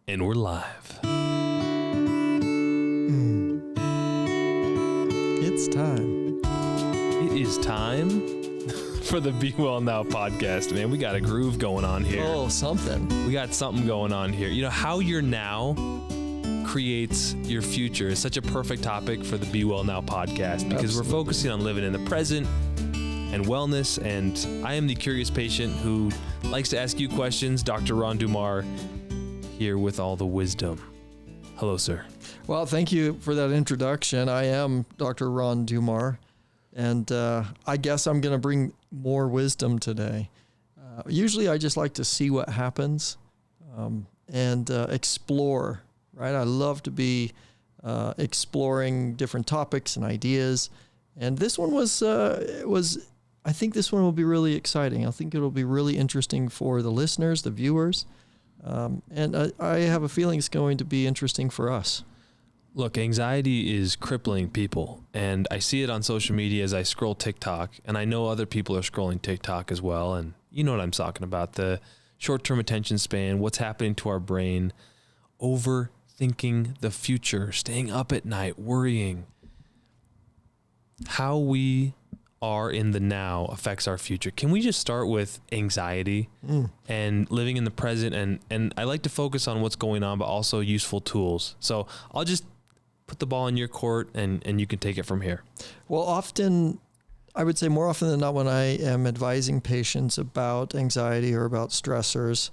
And we're live. It's time. It is time for the Be Well Now podcast, man. We got a groove going on here. Oh, something. We got something going on here. You know, how your now creates your future is such a perfect topic for the Be Well Now podcast because We're focusing on living in the present and wellness. And I am the curious patient who likes to ask you questions. Dr. Ron Dummar here with all the wisdom. Hello, sir. Well, thank you for that introduction. I am Dr. Ron Dummar, and I guess I'm going to bring more wisdom today. Usually I just like to see what happens and explore, right? I love to be exploring different topics and ideas. And this one I think this one will be really exciting. I think it'll be really interesting for the listeners, the viewers. And I have a feeling it's going to be interesting for us. Look, anxiety is crippling people, and I see it on social media as I scroll TikTok, and I know other people are scrolling TikTok as well, and you know what I'm talking about, the short-term attention span, what's happening to our brain, overthinking the future, staying up at night, worrying. How we are in the now affects our future. Can we just start with anxiety and living in the present? And I like to focus on what's going on, but also useful tools. So I'll just put the ball in your court and you can take it from here. Well, often, I would say more often than not, when I am advising patients about anxiety or about stressors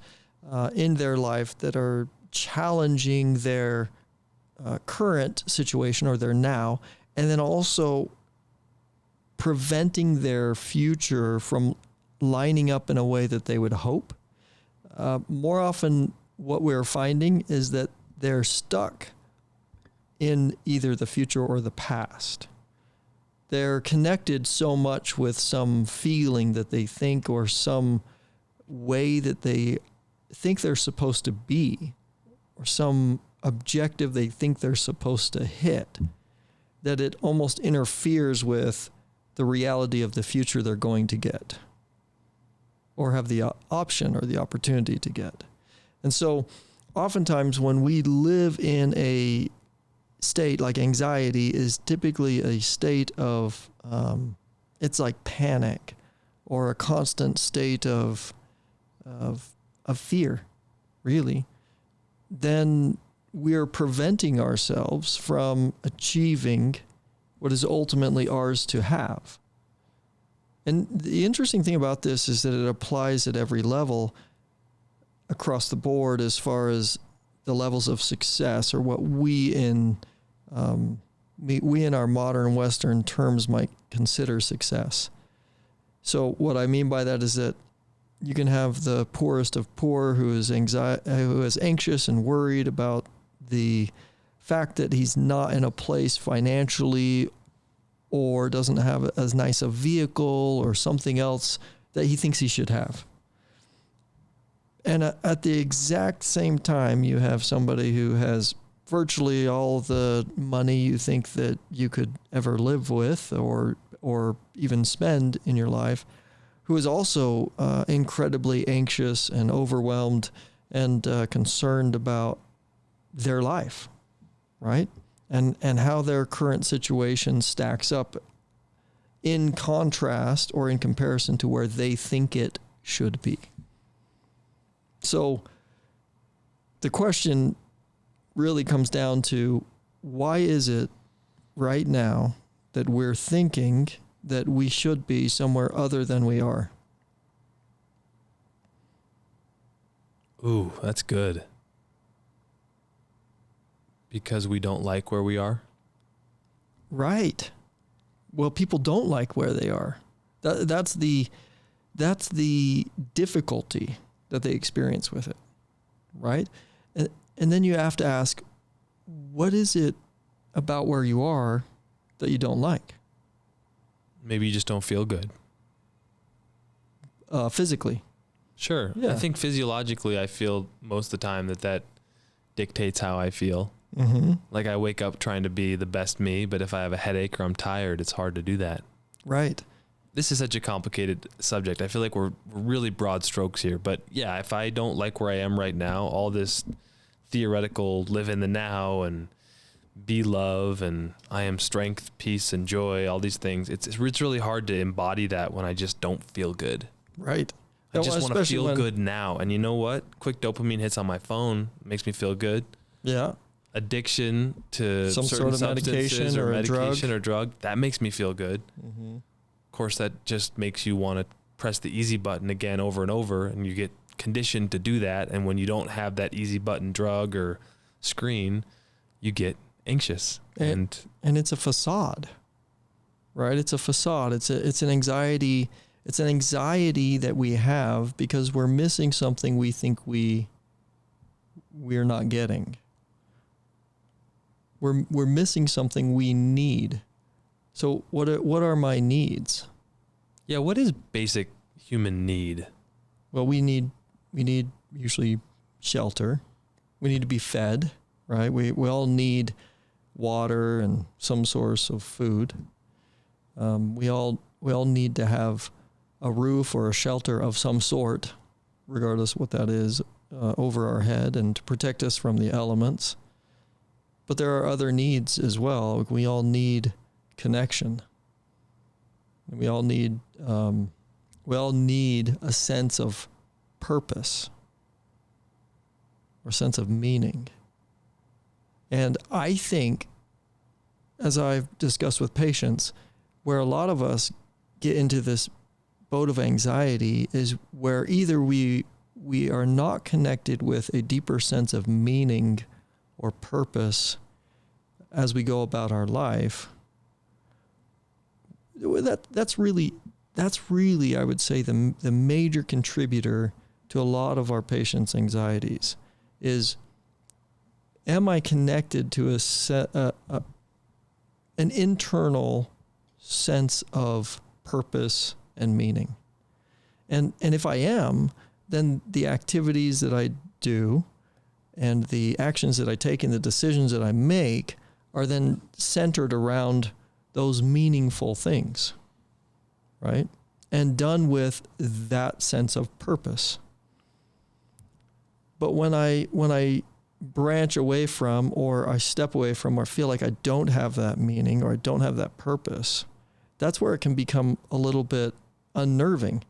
in their life that are challenging their current situation or their now, and then also preventing their future from lining up in a way that they would hope. More often what we're finding is that they're stuck in either the future or the past. They're connected so much with some feeling that they think or some way that they think they're supposed to be or some objective they think they're supposed to hit that it almost interferes with the reality of the future they're going to get or have the option or the opportunity to get. And so oftentimes when we live in a state like anxiety is typically a state of, it's like panic or a constant state of fear, really, then we're preventing ourselves from achieving what is ultimately ours to have. And the interesting thing about this is that it applies at every level across the board as far as the levels of success or what we in our modern Western terms might consider success. So what I mean by that is that you can have the poorest of poor who is anxious and worried about the fact that he's not in a place financially or doesn't have as nice a vehicle or something else that he thinks he should have. And at the exact same time, you have somebody who has virtually all the money you think that you could ever live with or even spend in your life, who is also incredibly anxious and overwhelmed and concerned about their life. Right? And how their current situation stacks up in contrast or in comparison to where they think it should be. So the question really comes down to, why is it right now that we're thinking that we should be somewhere other than we are? Ooh, that's good. Because we don't like where we are? Right. Well, people don't like where they are. That's the difficulty that they experience with it, right? And then you have to ask, what is it about where you are that you don't like? Maybe you just don't feel good. Physically. Sure. Yeah. I think physiologically I feel most of the time that dictates how I feel. Mm-hmm. Like I wake up trying to be the best me, but if I have a headache or I'm tired, it's hard to do that. Right. This is such a complicated subject. I feel like we're really broad strokes here, but yeah, if I don't like where I am right now, all this theoretical live in the now and be love and I am strength, peace, and joy, all these things. It's really hard to embody that when I just don't feel good. Right. I just want to feel good now. And you know what? Quick dopamine hits on my phone, makes me feel good. Yeah. Addiction to some certain sort of medication or drug, that makes me feel good. Mm-hmm. Of course, that just makes you want to press the easy button again over and over, and you get conditioned to do that. And when you don't have that easy button drug or screen, you get anxious. And it's a facade, right? It's a facade. It's an anxiety. It's an anxiety that we have because we're missing something we think we're not getting. We're missing something we need. So what are my needs? Yeah, what is basic human need? Well, we need usually shelter. We need to be fed, right? We all need water and some source of food. We all need to have a roof or a shelter of some sort, regardless of what that is, over our head and to protect us from the elements. But there are other needs as well. We all need connection. We all need a sense of purpose or sense of meaning. And I think, as I've discussed with patients, where a lot of us get into this boat of anxiety is where either we are not connected with a deeper sense of meaning or purpose as we go about our life. That's really, I would say, the major contributor to a lot of our patients' anxieties is, am I connected to an internal sense of purpose and meaning? And if I am, then the activities that I do and the actions that I take and the decisions that I make are then centered around those meaningful things, right? And done with that sense of purpose. But when I branch away from, or I step away from, or feel like I don't have that meaning or I don't have that purpose, that's where it can become a little bit unnerving.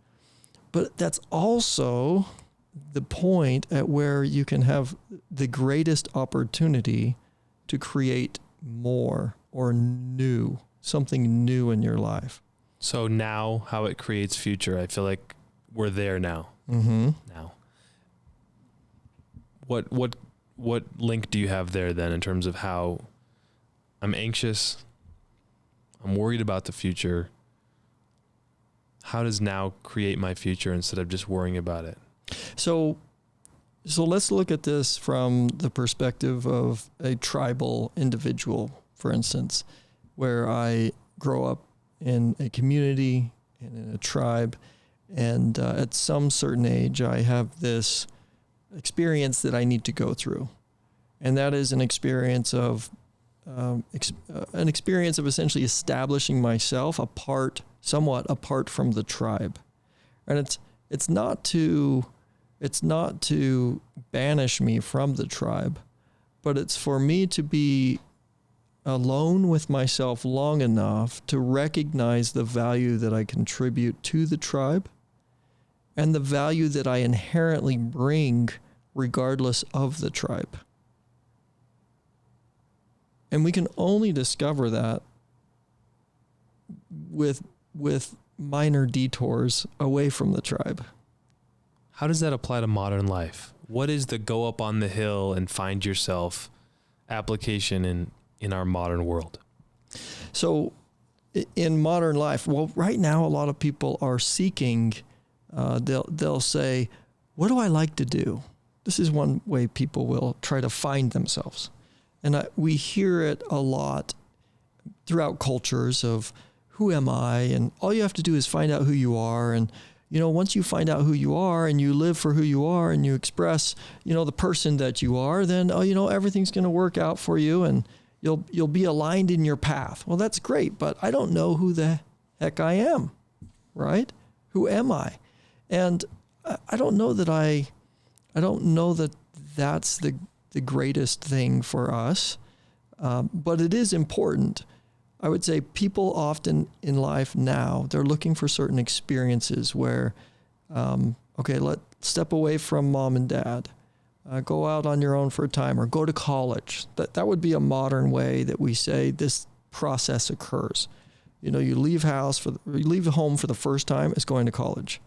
But that's also the point at where you can have the greatest opportunity to create more or new, something new in your life. So now, how it creates future, I feel like we're there now. Mm-hmm. Now, what link do you have there then in terms of how I'm anxious, I'm worried about the future? How does now create my future instead of just worrying about it? So let's look at this from the perspective of a tribal individual, for instance, where I grow up in a community and in a tribe, and at some certain age, I have this experience that I need to go through, and that is an experience of essentially establishing myself somewhat apart from the tribe, and it's not to banish me from the tribe, but it's for me to be alone with myself long enough to recognize the value that I contribute to the tribe and the value that I inherently bring regardless of the tribe. And we can only discover that with minor detours away from the tribe. How does that apply to modern life? What is the go up on the hill and find yourself application in our modern world? So in modern life, well, right now a lot of people are seeking, they'll say, what do I like to do? This is one way people will try to find themselves. And we hear it a lot throughout cultures of, who am I? And all you have to do is find out who you are. And, once you find out who you are and you live for who you are and you express, the person that you are, then, everything's going to work out for you and you'll be aligned in your path. Well, that's great, but I don't know who the heck I am, right? Who am I? And I don't know that that's the the greatest thing for us, but it is important. I would say people often in life now, they're looking for certain experiences where, let's step away from mom and dad, go out on your own for a time, or go to college. That would be a modern way that we say this process occurs. You leave home for the first time, it's going to college.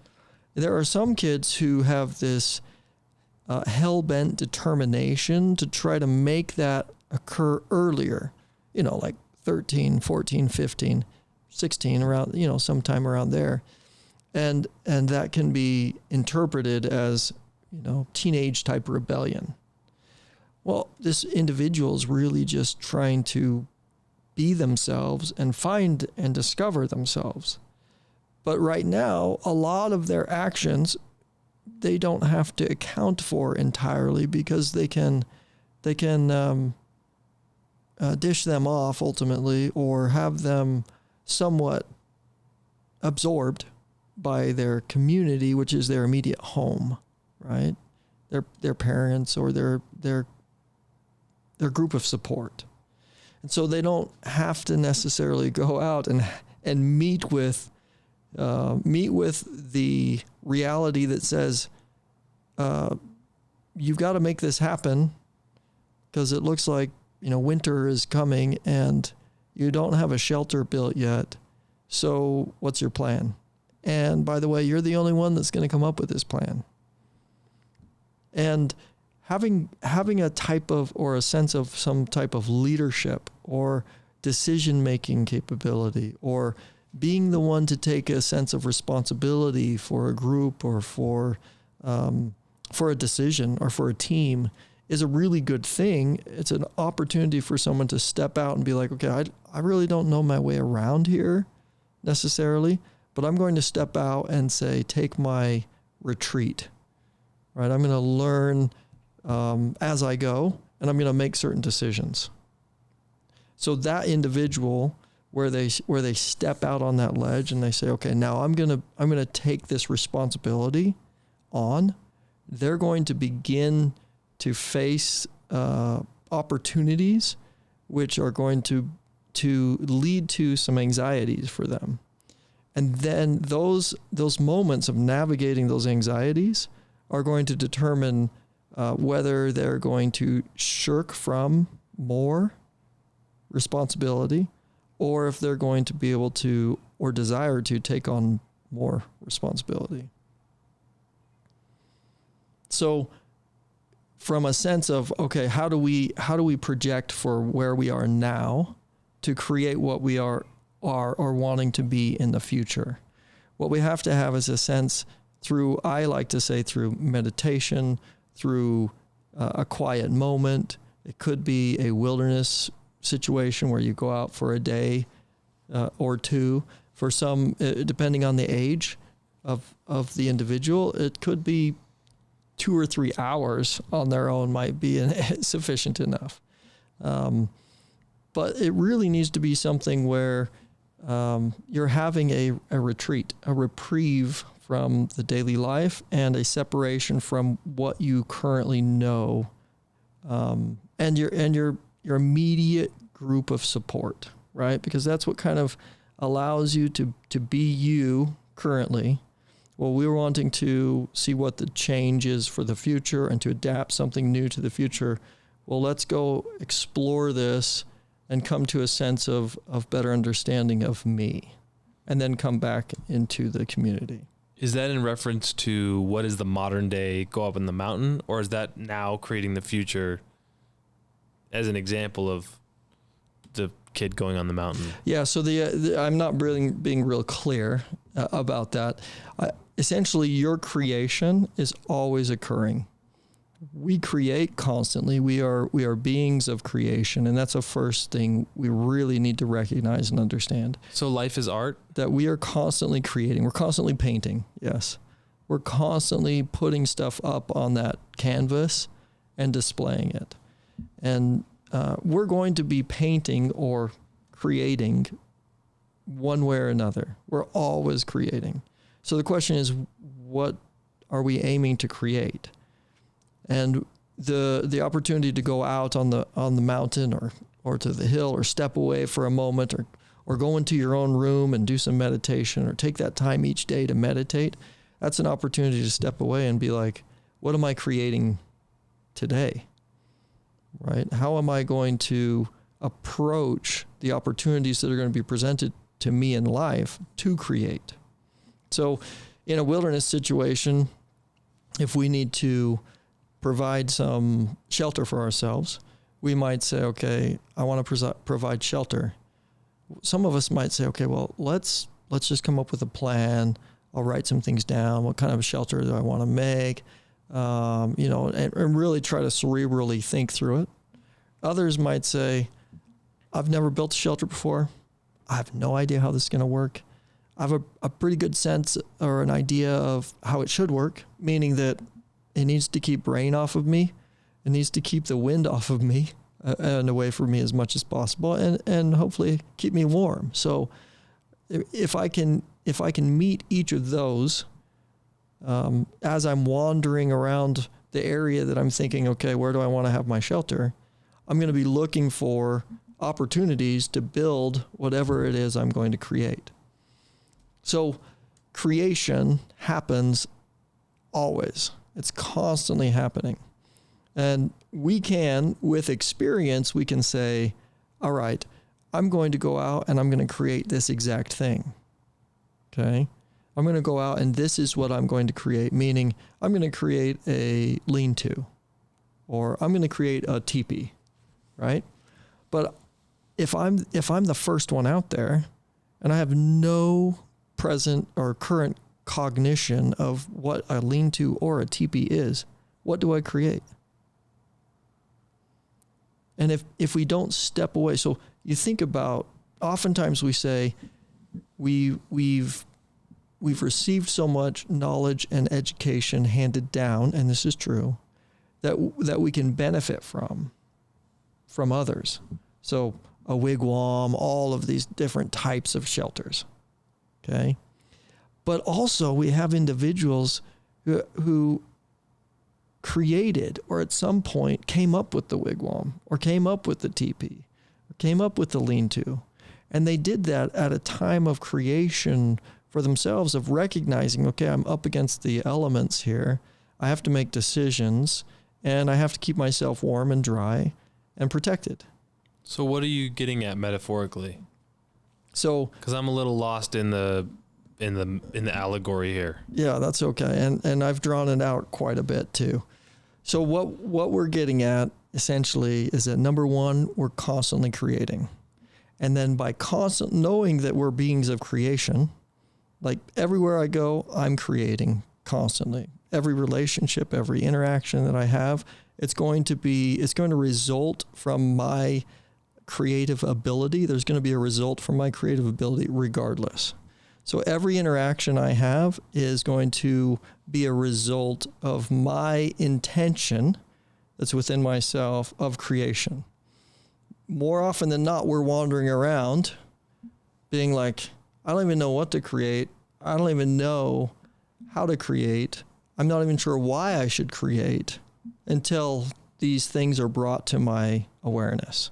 There are some kids who have this hell-bent determination to try to make that occur earlier, like 13, 14, 15, 16, around, sometime around there. And that can be interpreted as, teenage type rebellion. Well, this individual is really just trying to be themselves and find and discover themselves. But right now, a lot of their actions, they don't have to account for entirely, because they can dish them off ultimately, or have them somewhat absorbed by their community, which is their immediate home, right? Their parents or their group of support. And so they don't have to necessarily go out and meet with the reality that says, you've got to make this happen, because it looks like, winter is coming and you don't have a shelter built yet. So what's your plan? And by the way, you're the only one that's going to come up with this plan. And having a type of, or a sense of some type of leadership or decision-making capability, or being the one to take a sense of responsibility for a group, or for a decision, or for a team, is a really good thing. It's an opportunity for someone to step out and be like, okay, I really don't know my way around here necessarily, but I'm going to step out and say, take my retreat, right? I'm going to learn as I go, and I'm going to make certain decisions. So that individual, where they step out on that ledge and they say, okay, now I'm going to take this responsibility on. They're going to begin to face opportunities which are going to lead to some anxieties for them. And then those moments of navigating those anxieties are going to determine whether they're going to shirk from more responsibility, or if they're going to be able to, or desire to, take on more responsibility. So from a sense of, okay, how do we project for where we are now to create what we are or wanting to be in the future? What we have to have is a sense through, I like to say, through meditation, through a quiet moment. It could be a wilderness situation where you go out for a day or two. For some, depending on the age of the individual, it could be 2 or 3 hours on their own might be sufficient enough. But it really needs to be something where you're having a retreat, a reprieve from the daily life, and a separation from what you currently know, and your immediate group of support, right? Because that's what kind of allows you to be you currently. Well, we're wanting to see what the change is for the future and to adapt something new to the future. Well, let's go explore this and come to a sense of better understanding of me, and then come back into the community. Is that in reference to what is the modern day go up in the mountain, or is that now creating the future as an example of the kid going on the mountain? Yeah, so I'm not really being real clear about that. Essentially, your creation is always occurring. We create constantly. We are beings of creation, and that's the first thing we really need to recognize and understand. So life is art? That we are constantly creating. We're constantly painting, yes. We're constantly putting stuff up on that canvas and displaying it. And we're going to be painting or creating one way or another. We're always creating. So the question is, what are we aiming to create? And the opportunity to go out on the mountain or to the hill or step away for a moment or go into your own room and do some meditation or take that time each day to meditate, that's an opportunity to step away and be like, what am I creating today? Right? How am I going to approach the opportunities that are going to be presented to me in life to create? So in a wilderness situation, if we need to provide some shelter for ourselves, we might say, okay, I want to provide shelter. Some of us might say, okay, well, let's just come up with a plan. I'll write some things down. What kind of shelter do I want to make? And really try to cerebrally think through it. Others might say, I've never built a shelter before. I have no idea how this is going to work. I have a pretty good sense or an idea of how it should work, meaning that it needs to keep rain off of me. It needs to keep the wind off of me and away from me as much as possible, and hopefully keep me warm. So if I can meet each of those as I'm wandering around the area that I'm thinking, okay, where do I want to have my shelter? I'm going to be looking for opportunities to build whatever it is I'm going to create. So creation happens always. It's constantly happening. And we can, with experience, we can say, all right, I'm going to go out and I'm going to create this exact thing. Okay? I'm going to go out and this is what I'm going to create, meaning I'm going to create a lean-to, or I'm going to create a teepee, right? But if I'm the first one out there and I have no present or current cognition of what a lean-to or a teepee is, what do I create? And if we don't step away, so you think about, oftentimes we say we've received so much knowledge and education handed down, and this is true, that we can benefit from others. So a wigwam, all of these different types of shelters. Okay. But also we have individuals who created or at some point came up with the wigwam or came up with the teepee or came up with the lean-to. And they did that at a time of creation for themselves, of recognizing, okay, I'm up against the elements here. I have to make decisions and I have to keep myself warm and dry and protected. So what are you getting at metaphorically? So, because I'm a little lost in the allegory here. Yeah, that's okay. And I've drawn it out quite a bit too. So what we're getting at essentially is that, number one, we're constantly creating. And then by constant knowing that we're beings of creation, like everywhere I go, I'm creating constantly. Every relationship, every interaction that I have, it's going to result from my creative ability. There's going to be a result from my creative ability regardless. So every interaction I have is going to be a result of my intention that's within myself of creation. More often than not, we're wandering around being like, I don't even know what to create. I don't even know how to create. I'm not even sure why I should create until these things are brought to my awareness.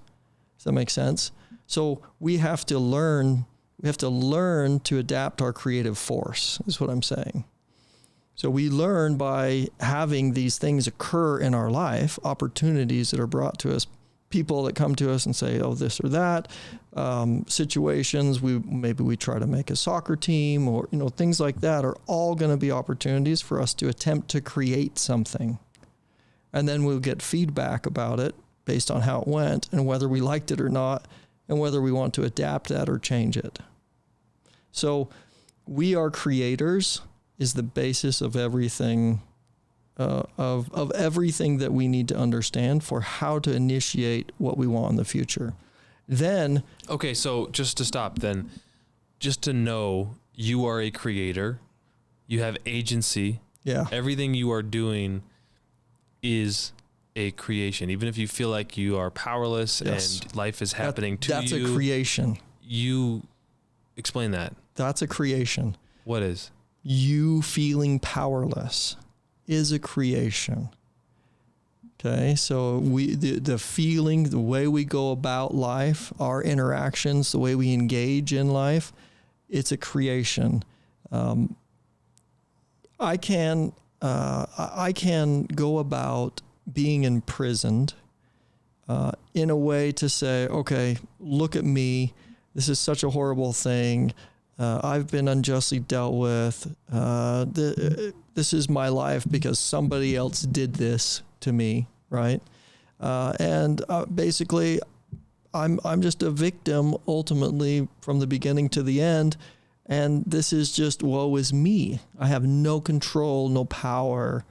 Does that make sense? So we have to learn to adapt our creative force, is what I'm saying. So we learn by having these things occur in our life, opportunities that are brought to us, people that come to us and say, oh, this or that, situations, maybe we try to make a soccer team or, things like that are all going to be opportunities for us to attempt to create something. And then we'll get feedback about it based on how it went and whether we liked it or not, and whether we want to adapt that or change it. So we are creators is the basis of everything, of everything that we need to understand for how to initiate what we want in the future. Then... Okay, so just to stop then, just to know you are a creator, you have agency. Yeah. Everything you are doing is a creation, even if you feel like you are powerless. Yes. And life is happening to you. That's a creation. You explain that. That's a creation. What is? You feeling powerless is a creation. Okay, so the feeling, the way we go about life, our interactions, the way we engage in life, it's a creation. I can go about being imprisoned in a way to say, okay, look at me. This is such a horrible thing. I've been unjustly dealt with. This is my life because somebody else did this to me, right? And basically, I'm just a victim ultimately from the beginning to the end. And this is just woe is me. I have no control, no power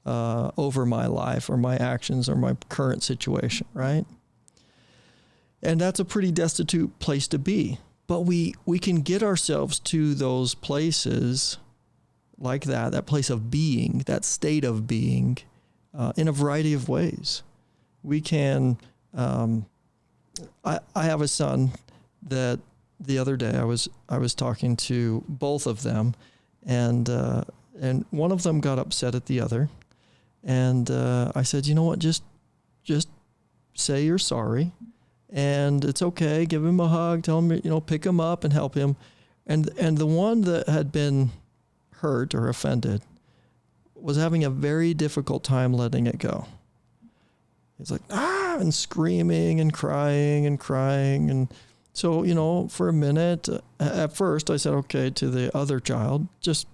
over my life or my actions or my current situation, right? And that's a pretty destitute place to be. But we can get ourselves to those places like that place of being, that state of being, in a variety of ways. We can, I have a son that the other day I was talking to both of them, and one of them got upset at the other, and I said, you know what, just say you're sorry, and it's okay. Give him a hug. Tell him, pick him up and help him, and the one that had been hurt or offended was having a very difficult time letting it go. He's like, and screaming and crying. And so, for a minute, at first I said, okay, to the other child, just,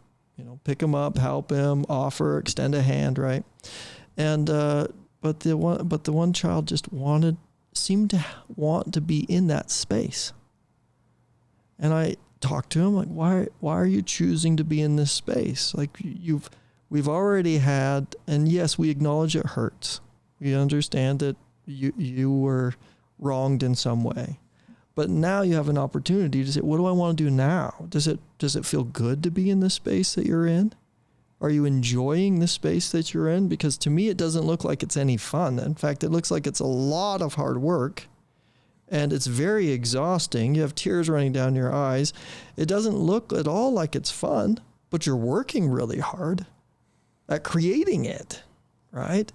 pick him up, help him, offer, extend a hand, right? And, but the one child just seemed to want to be in that space. And I talked to him like, why are you choosing to be in this space? Like we've already had, and yes, we acknowledge it hurts. We understand that you were wronged in some way. But now you have an opportunity to say, what do I want to do now? Does it feel good to be in the space that you're in? Are you enjoying the space that you're in? Because to me, it doesn't look like it's any fun. In fact, it looks like it's a lot of hard work, and it's very exhausting. You have tears running down your eyes. It doesn't look at all like it's fun, but you're working really hard at creating it, right?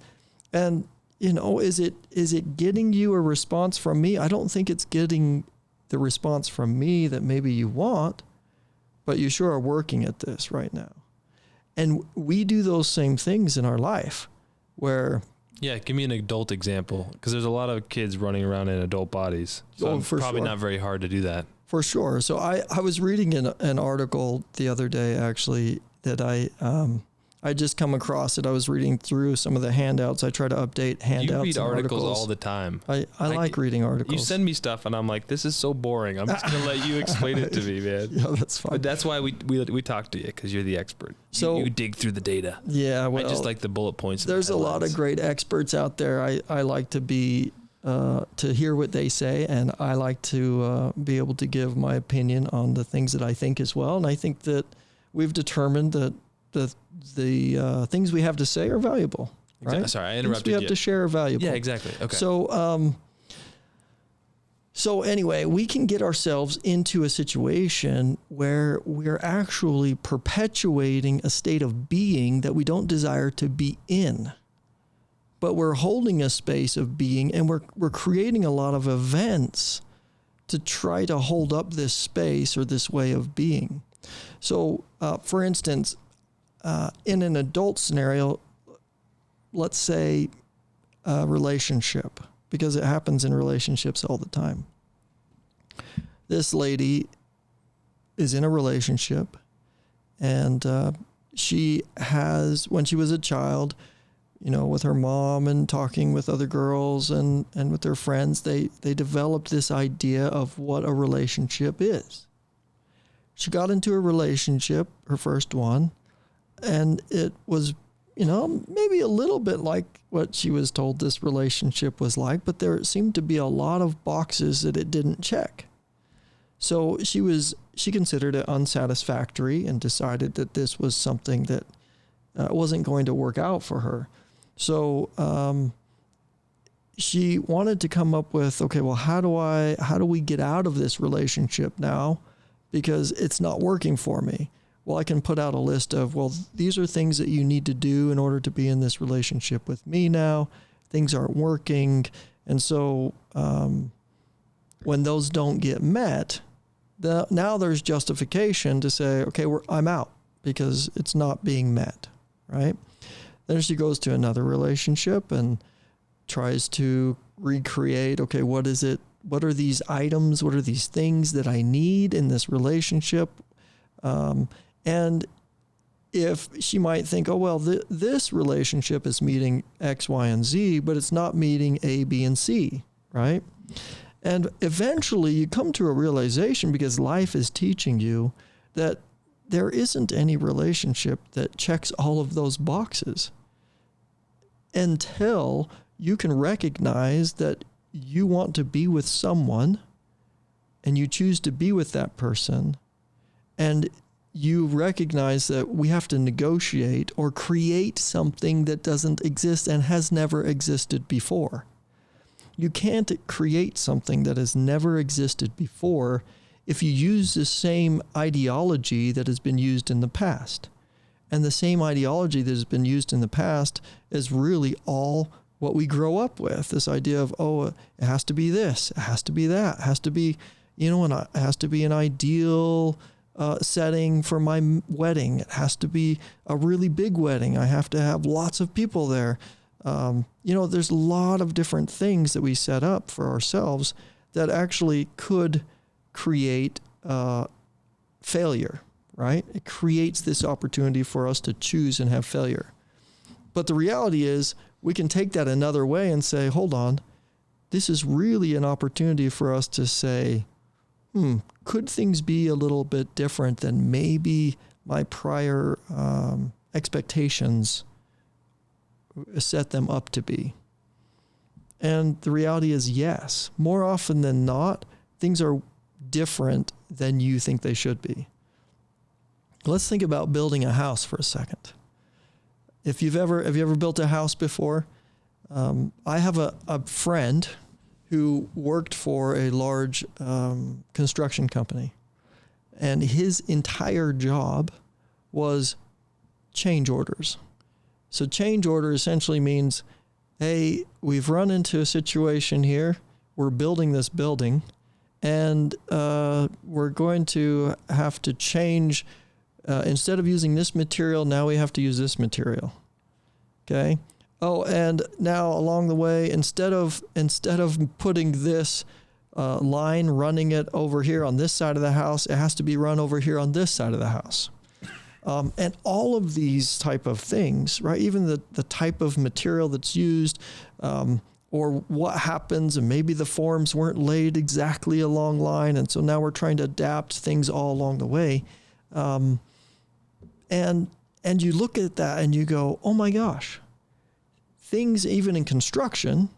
And is it getting you a response from me? I don't think it's getting the response from me that maybe you want, but you sure are working at this right now. And we do those same things in our life where... Yeah, give me an adult example, because there's a lot of kids running around in adult bodies. So it's probably not very hard to do that. For sure. So I was reading an article the other day, actually, that I just come across it. I was reading through some of the handouts. I try to update handouts. You read articles all the time. I like reading articles. You send me stuff, and I'm like, this is so boring. I'm just going to let you explain it to me, man. Yeah, that's fine. But that's why we talk to you, because you're the expert. So you dig through the data. Yeah, well, I just like the bullet points. There's a lot of great experts out there. I like to be to hear what they say, and I like to be able to give my opinion on the things that I think as well. And I think that we've determined that the things we have to say are valuable. Right? Exactly. Sorry, I interrupted you. Things we have to share are valuable. Yeah, exactly. Okay. So anyway, we can get ourselves into a situation where we're actually perpetuating a state of being that we don't desire to be in. But we're holding a space of being, and we're creating a lot of events to try to hold up this space or this way of being. So, for instance, in an adult scenario, let's say a relationship, because it happens in relationships all the time. This lady is in a relationship, and she has, when she was a child, with her mom and talking with other girls and with their friends, they developed this idea of what a relationship is. She got into a relationship, her first one, and it was, maybe a little bit like what she was told this relationship was like, but there seemed to be a lot of boxes that it didn't check. So she considered it unsatisfactory and decided that this was something that wasn't going to work out for her. So she wanted to come up with, okay, well, how do we get out of this relationship now? Because it's not working for me. Well, I can put out a list of, well, these are things that you need to do in order to be in this relationship with me now. things aren't working. And so when those don't get met, now there's justification to say, okay, I'm out because it's not being met, right? Then she goes to another relationship and tries to recreate, okay, what is it? What are these items? What are these things that I need in this relationship? And if she might think, oh, well, this relationship is meeting X, Y, and Z, but it's not meeting A, B, and C, right? And eventually you come to a realization, because life is teaching you, that there isn't any relationship that checks all of those boxes until you can recognize that you want to be with someone and you choose to be with that person, and you recognize that we have to negotiate or create something that doesn't exist and has never existed before. You can't create something that has never existed before if you use the same ideology that has been used in the past. And the same ideology that has been used in the past is really all what we grow up with. This idea of, oh, it has to be this, it has to be that, it has to be, it has to be an ideal setting for my wedding. It has to be a really big wedding. I have to have lots of people there. There's a lot of different things that we set up for ourselves that actually could create failure, right? It creates this opportunity for us to choose and have failure. But the reality is we can take that another way and say, hold on, this is really an opportunity for us to say, could things be a little bit different than maybe my prior expectations set them up to be? And the reality is yes. More often than not, things are different than you think they should be. Let's think about building a house for a second. Have you ever built a house before? I have a friend who worked for a large construction company, and his entire job was change orders. So change order essentially means, hey, we've run into a situation here. We're building this building, and we're going to have to change. Instead of using this material, now we have to use this material. Okay. Oh, and now along the way, instead of putting this line, running it over here on this side of the house, it has to be run over here on this side of the house. And all of these type of things, right? Even the type of material that's used, or what happens, and maybe the forms weren't laid exactly along line, and so now we're trying to adapt things all along the way. And you look at that and you go, oh my gosh, things even in construction,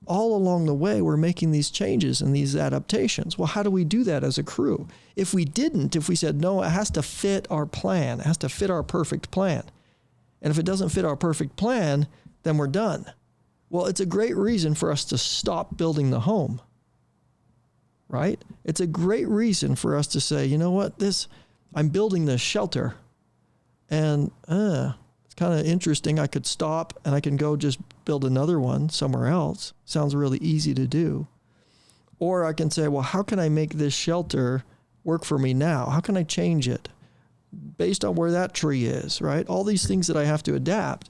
all along the way, we're making these changes and these adaptations. Well, how do we do that as a crew? If we said, no, it has to fit our plan, it has to fit our perfect plan. And if it doesn't fit our perfect plan, then we're done. Well, it's a great reason for us to stop building the home, right? It's a great reason for us to say, you know what, I'm building this shelter, and it's kind of interesting. I could stop and I can go just build another one somewhere else. Sounds really easy to do. Or I can say, well, how can I make this shelter work for me now? How can I change it based on where that tree is, right? All these things that I have to adapt.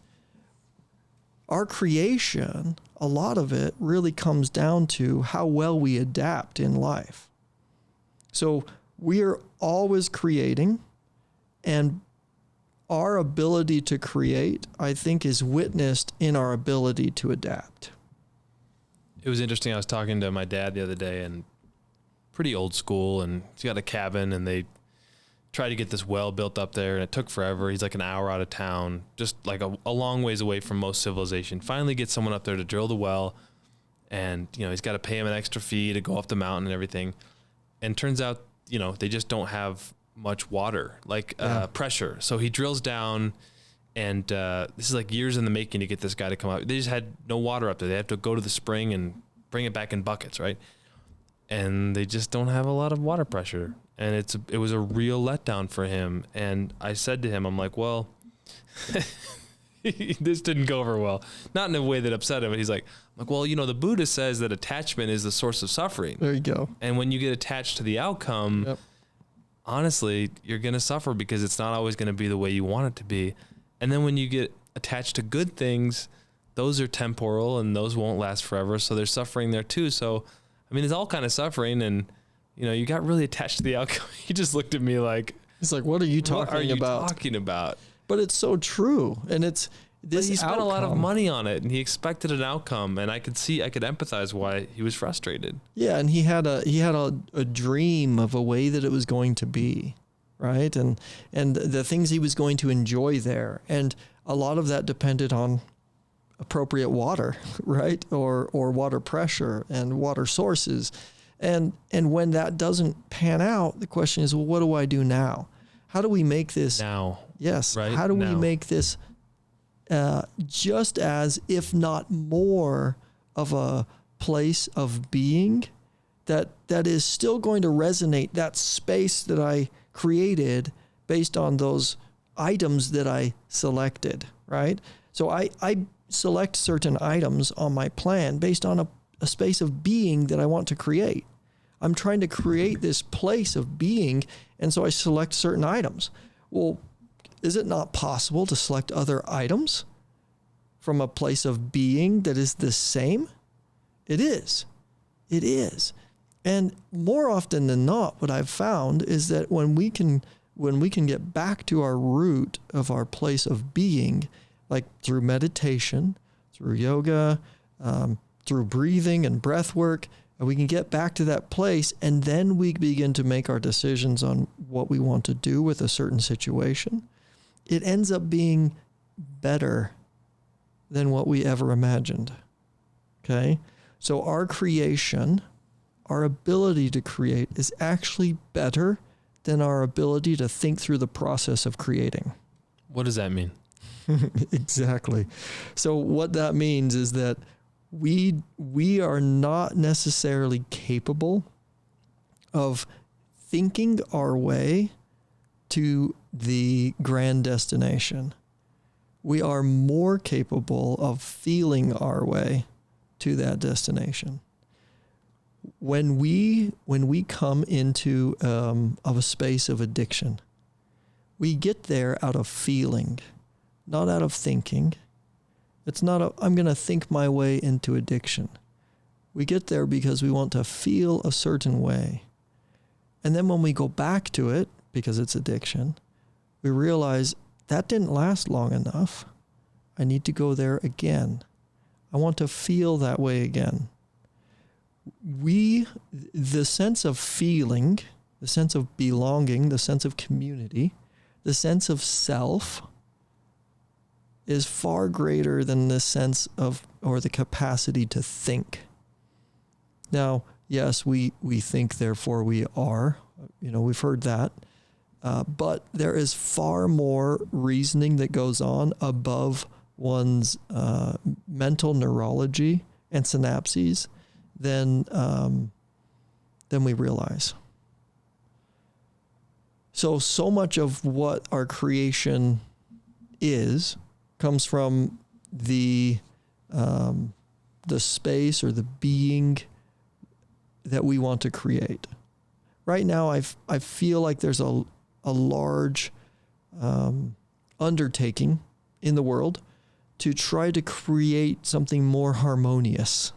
Our creation, a lot of it really comes down to how well we adapt in life. So we are always creating, and our ability to create, I think, is witnessed in our ability to adapt. It was interesting. I was talking to my dad the other day, and pretty old school, and he's got a cabin, and they tried to get this well built up there, and it took forever. He's like an hour out of town, just like a long ways away from most civilization. Finally get someone up there to drill the well, and he's got to pay him an extra fee to go up the mountain and everything. And turns out, they just don't have much water, pressure. So he drills down, and this is like years in the making to get this guy to come out. They just had no water up there. They have to go to the spring and bring it back in buckets, right? And they just don't have a lot of water pressure. And it was a real letdown for him. And I said to him, I'm like, well, this didn't go over well. Not in a way that upset him, but he's like, well, the Buddha says that attachment is the source of suffering. There you go. And when you get attached to the outcome, Yep. honestly, you're going to suffer because it's not always going to be the way you want it to be. And then when you get attached to good things, those are temporal and those won't last forever. So there's suffering there too. So, it's all kind of suffering. And, you got really attached to the outcome. He just looked at me like, It's like, what are you talking what are you about? talking about? But it's so true. And it's this But he spent a lot of outcome. money on it and he expected an outcome. And I could empathize why he was frustrated. Yeah, and he had a dream of a way that it was going to be, right? And the things he was going to enjoy there. And a lot of that depended on appropriate water, right? Or water pressure and water sources. And when that doesn't pan out, the question is, well, what do I do now? How do we make this Now. Yes. Right How do we now. make this just as, if not more, of a place of being that is still going to resonate, that space that I created based on those items that I selected, right? So I select certain items on my plan based on a space of being that I want to create. I'm trying to create this place of being, and so I select certain items. Well, is it not possible to select other items from a place of being that is the same? It is. It is. And more often than not, what I've found is that when we can get back to our root of our place of being, like through meditation, through yoga, through breathing and breath work, and we can get back to that place, and then we begin to make our decisions on what we want to do with a certain situation. It ends up being better than what we ever imagined. Okay? So our creation, our ability to create, is actually better than our ability to think through the process of creating. What does that mean? Exactly. So what that means is that we are not necessarily capable of thinking our way to the grand destination. We are more capable of feeling our way to that destination. When we come into of a space of addiction, we get there out of feeling, not out of thinking. It's not I'm going to think my way into addiction. We get there because we want to feel a certain way. And then when we go back to it, because it's addiction, we realize that didn't last long enough. I need to go there again. I want to feel that way again. The sense of feeling, the sense of belonging, the sense of community, the sense of self is far greater than the sense of, or the capacity to think. Now, yes, we think, therefore we are. We've heard that. But there is far more reasoning that goes on above one's mental neurology and synapses than we realize. So much of what our creation comes from the space or the being that we want to create. Right now, I feel like there's a large undertaking in the world to try to create something more harmonious.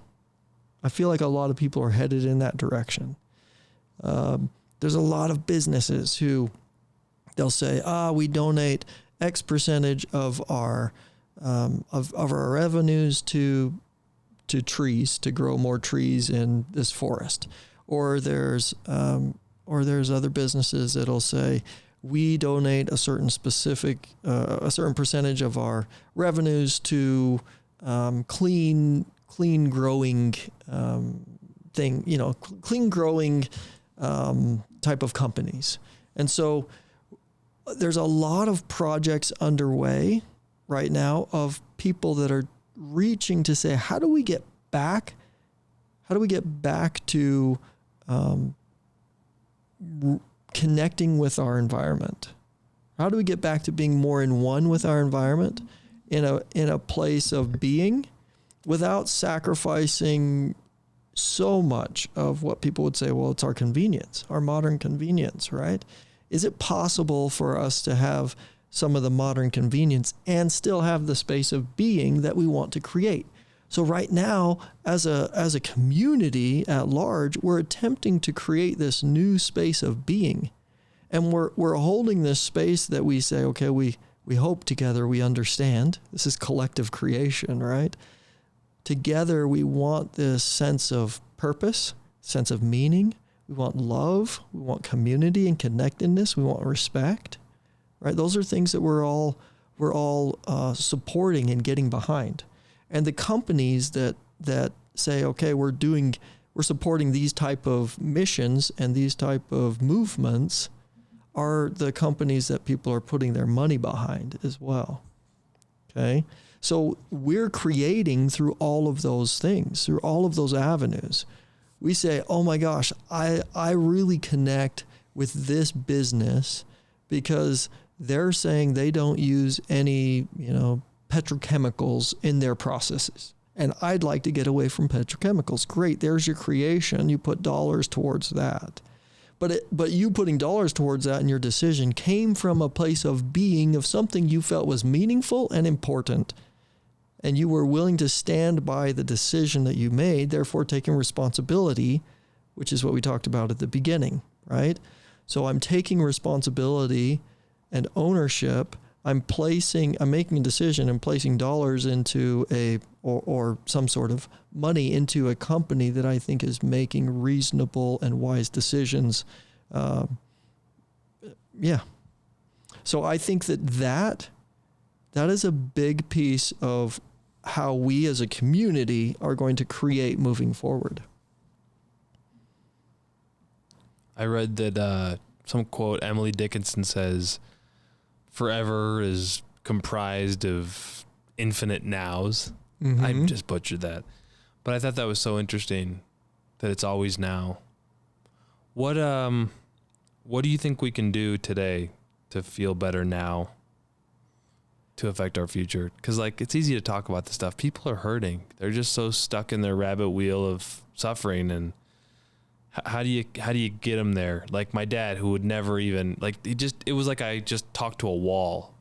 I feel like a lot of people are headed in that direction. There's a lot of businesses who they'll say, we donate X percentage of our revenues to trees, to grow more trees in this forest. Or there's other businesses that'll say, we donate a certain percentage of our revenues to clean growing clean growing type of companies. And so there's a lot of projects underway right now of people that are reaching to say, how do we get back to connecting with our environment? How do we get back to being more in one with our environment in a place of being without sacrificing so much of what people would say, well, it's our convenience, our modern convenience, right? Is it possible for us to have some of the modern convenience and still have the space of being that we want to create? So right now, as a community at large, we're attempting to create this new space of being. And we're holding this space that we say, okay, we hope together we understand. This is collective creation, right? Together, we want this sense of purpose, sense of meaning. We want love. We want community and connectedness. We want respect, right? Those are things that we're all supporting and getting behind. And the companies that say, okay, we're supporting these type of missions and these type of movements are the companies that people are putting their money behind as well. Okay? So we're creating through all of those things, through all of those avenues. We say, oh my gosh, I really connect with this business because they're saying they don't use any, petrochemicals in their processes. And I'd like to get away from petrochemicals. Great, there's your creation. You put dollars towards that. But you putting dollars towards that in your decision came from a place of being, of something you felt was meaningful and important. And you were willing to stand by the decision that you made, therefore taking responsibility, which is what we talked about at the beginning, right? So I'm taking responsibility and ownership. I'm making a decision and placing dollars into or some sort of money into a company that I think is making reasonable and wise decisions. So I think that is a big piece of how we as a community are going to create moving forward. I read that some quote Emily Dickinson says, forever is comprised of infinite nows. Mm-hmm. I just butchered that. But I thought that was so interesting that it's always now. What do you think we can do today to feel better now to affect our future? Because it's easy to talk about this stuff. People are hurting. They're just so stuck in their rabbit wheel of suffering. And how do you get them there? Like my dad, who would never even it was like I just talked to a wall,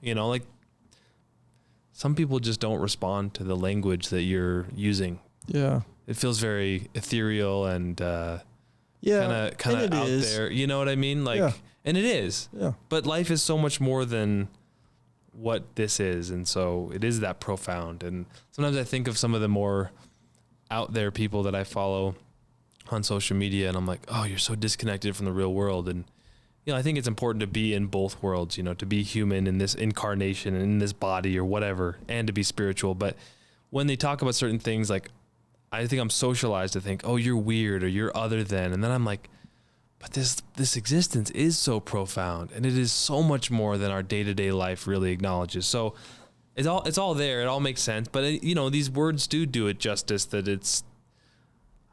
some people just don't respond to the language that you're using. Yeah. It feels very ethereal and kind of out there. You know what I mean? And it is. Yeah. But life is so much more than what this is, and so it is that profound. And sometimes I think of some of the more out there people that I follow on social media, and I'm like, oh, you're so disconnected from the real world. And I think it's important to be in both worlds, to be human in this incarnation and in this body or whatever, and to be spiritual. But when they talk about certain things, I think I'm socialized to think, oh, you're weird or you're other than. And then I'm like, but this existence is so profound, and it is so much more than our day-to-day life really acknowledges. So it's all there. It all makes sense. But these words do it justice, that it's,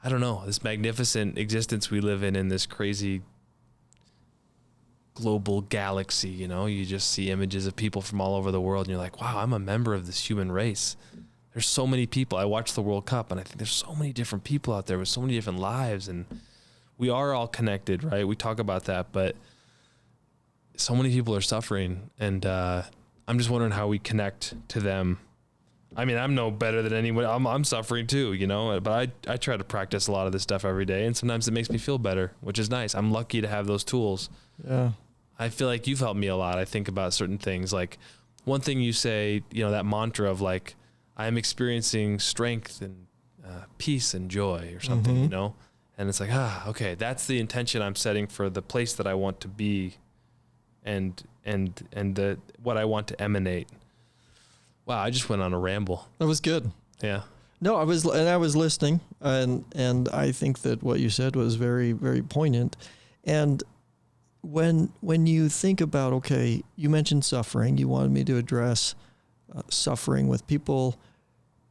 I don't know, this magnificent existence we live in this crazy global galaxy. You just see images of people from all over the world and you're like, wow, I'm a member of this human race. There's so many people. I watch the World Cup and I think there's so many different people out there with so many different lives, and we are all connected, right? We talk about that, but so many people are suffering, and I'm just wondering how we connect to them. I mean, I'm no better than anyone. I'm suffering too, but I try to practice a lot of this stuff every day, and sometimes it makes me feel better, which is nice. I'm lucky to have those tools. Yeah. I feel like you've helped me a lot. I think about certain things, like one thing you say, that mantra of I am experiencing strength and peace and joy or something, Mm-hmm. And it's like, okay, that's the intention I'm setting for the place that I want to be, and what I want to emanate. Wow, I just went on a ramble. That was good. Yeah. No, I was listening, and I think that what you said was very, very poignant. And when you think about, okay, you mentioned suffering, you wanted me to address suffering with people.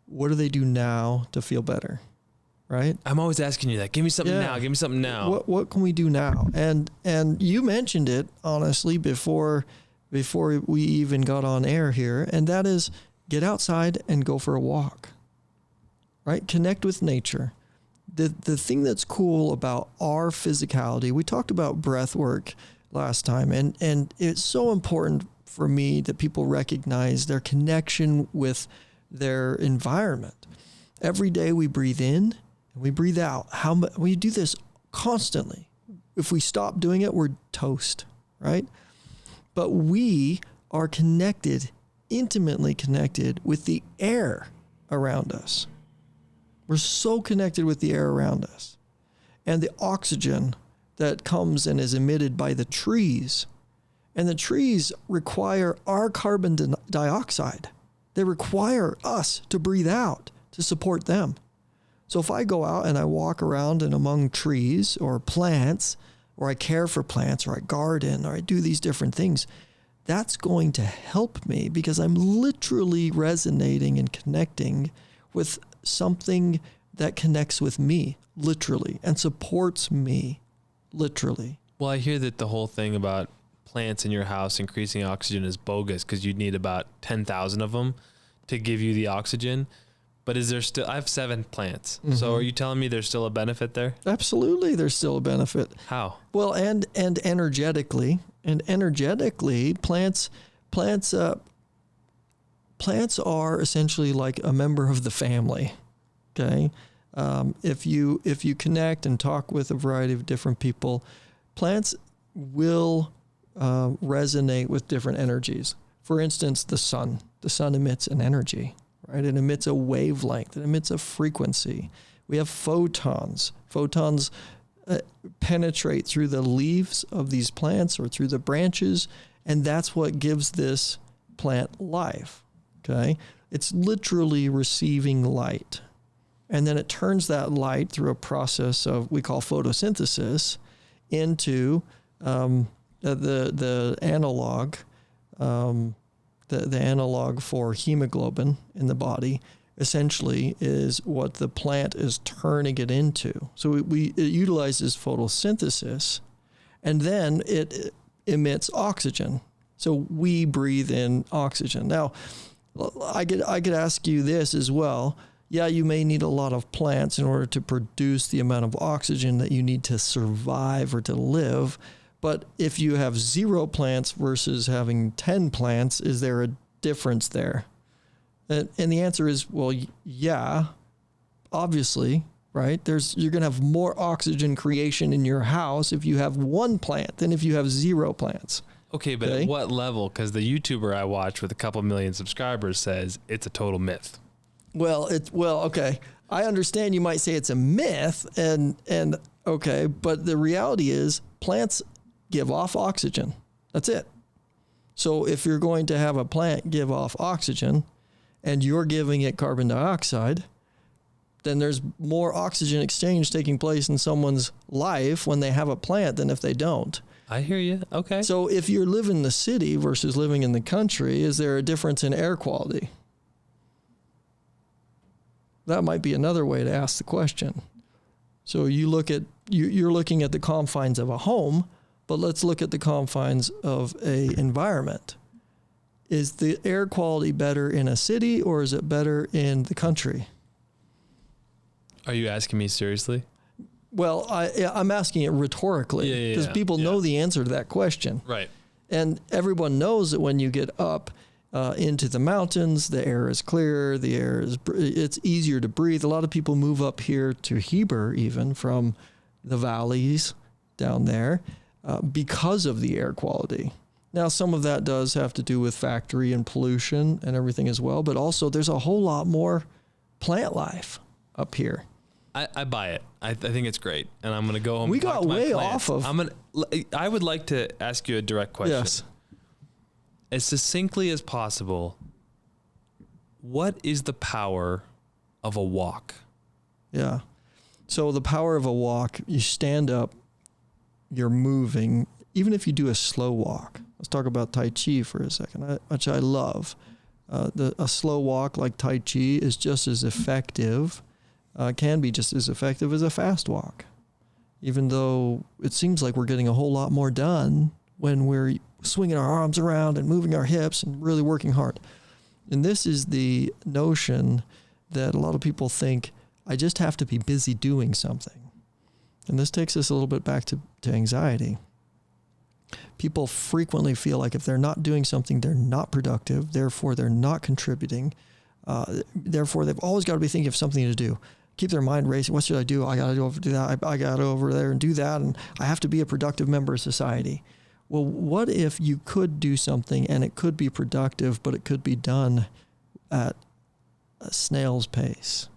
What do they do now to feel better? Right? I'm always asking you that. Give me something now. Give me something now. What can we do now? And you mentioned it honestly before we even got on air here, and that is get outside and go for a walk, right? Connect with nature. The thing that's cool about our physicality, we talked about breath work last time, and it's so important for me that people recognize their connection with their environment. Every day we breathe in and we breathe out. We do this constantly. If we stop doing it, we're toast, right? But we are connected, intimately connected with the air around us. We're so connected with the air around us. And the oxygen that comes and is emitted by the trees. And the trees require our carbon dioxide. They require us to breathe out to support them. So if I go out and I walk around and among trees or plants, or I care for plants, or I garden, or I do these different things, that's going to help me because I'm literally resonating and connecting with something that connects with me, literally, and supports me, literally. Well, I hear that the whole thing about plants in your house increasing oxygen is bogus because you'd need about 10,000 of them to give you the oxygen. But is there still, I have 7 plants. Mm-hmm. So are you telling me there's still a benefit there? Absolutely. There's still a benefit. How? Well, and energetically, plants are essentially like a member of the family. Okay. If you connect and talk with a variety of different people, plants will resonate with different energies. For instance, the sun emits an energy. Right? It emits a wavelength. It emits a frequency. We have photons. Photons penetrate through the leaves of these plants or through the branches, and that's what gives this plant life. Okay? It's literally receiving light. And then it turns that light through a process of we call photosynthesis into the analog. The analog for hemoglobin in the body essentially is what the plant is turning it into. So it utilizes photosynthesis, and then it emits oxygen. So we breathe in oxygen. Now, I could ask you this as well. Yeah, you may need a lot of plants in order to produce the amount of oxygen that you need to survive or to live. But if you have 0 plants versus having 10 plants, is there a difference there? And the answer is, well, yeah, obviously, right? You're going to have more oxygen creation in your house if you have 1 plant than if you have 0 plants. Okay, but at what level? Because the YouTuber I watch with a couple million subscribers says it's a total myth. Well, okay. I understand you might say it's a myth, and okay, but the reality is plants give off oxygen. That's it. So if you're going to have a plant give off oxygen and you're giving it carbon dioxide, then there's more oxygen exchange taking place in someone's life when they have a plant than if they don't. I hear you. Okay. So if you live in the city versus living in the country, is there a difference in air quality? That might be another way to ask the question. So you're looking at the confines of a home, but let's look at the confines of a environment. Is the air quality better in a city or is it better in the country? Are you asking me seriously? Well, I'm asking it rhetorically because people know the answer to that question. Right. And everyone knows that when you get up into the mountains, the air is clearer, it's easier to breathe. A lot of people move up here to Heber even from the valleys down there. Because of the air quality. Now, some of that does have to do with factory and pollution and everything as well, but also there's a whole lot more plant life up here. I buy it. I think it's great, and I'm going to go home. We and talk got to my way plants. off of. I would like to ask you a direct question. Yes. As succinctly as possible, what is the power of a walk? Yeah. So the power of a walk, you stand up, you're moving, even if you do a slow walk. Let's talk about Tai Chi for a second, which I love. A slow walk like Tai Chi is just as effective, can be just as effective as a fast walk. Even though it seems like we're getting a whole lot more done when we're swinging our arms around and moving our hips and really working hard. And this is the notion that a lot of people think, I just have to be busy doing something. And this takes us a little bit back to anxiety. People frequently feel like if they're not doing something, they're not productive, therefore they're not contributing. Therefore, they've always got to be thinking of something to do. Keep their mind racing. What should I do? I got to go over do that. I got to go over there and do that. And I have to be a productive member of society. Well, what if you could do something and it could be productive, but it could be done at a snail's pace?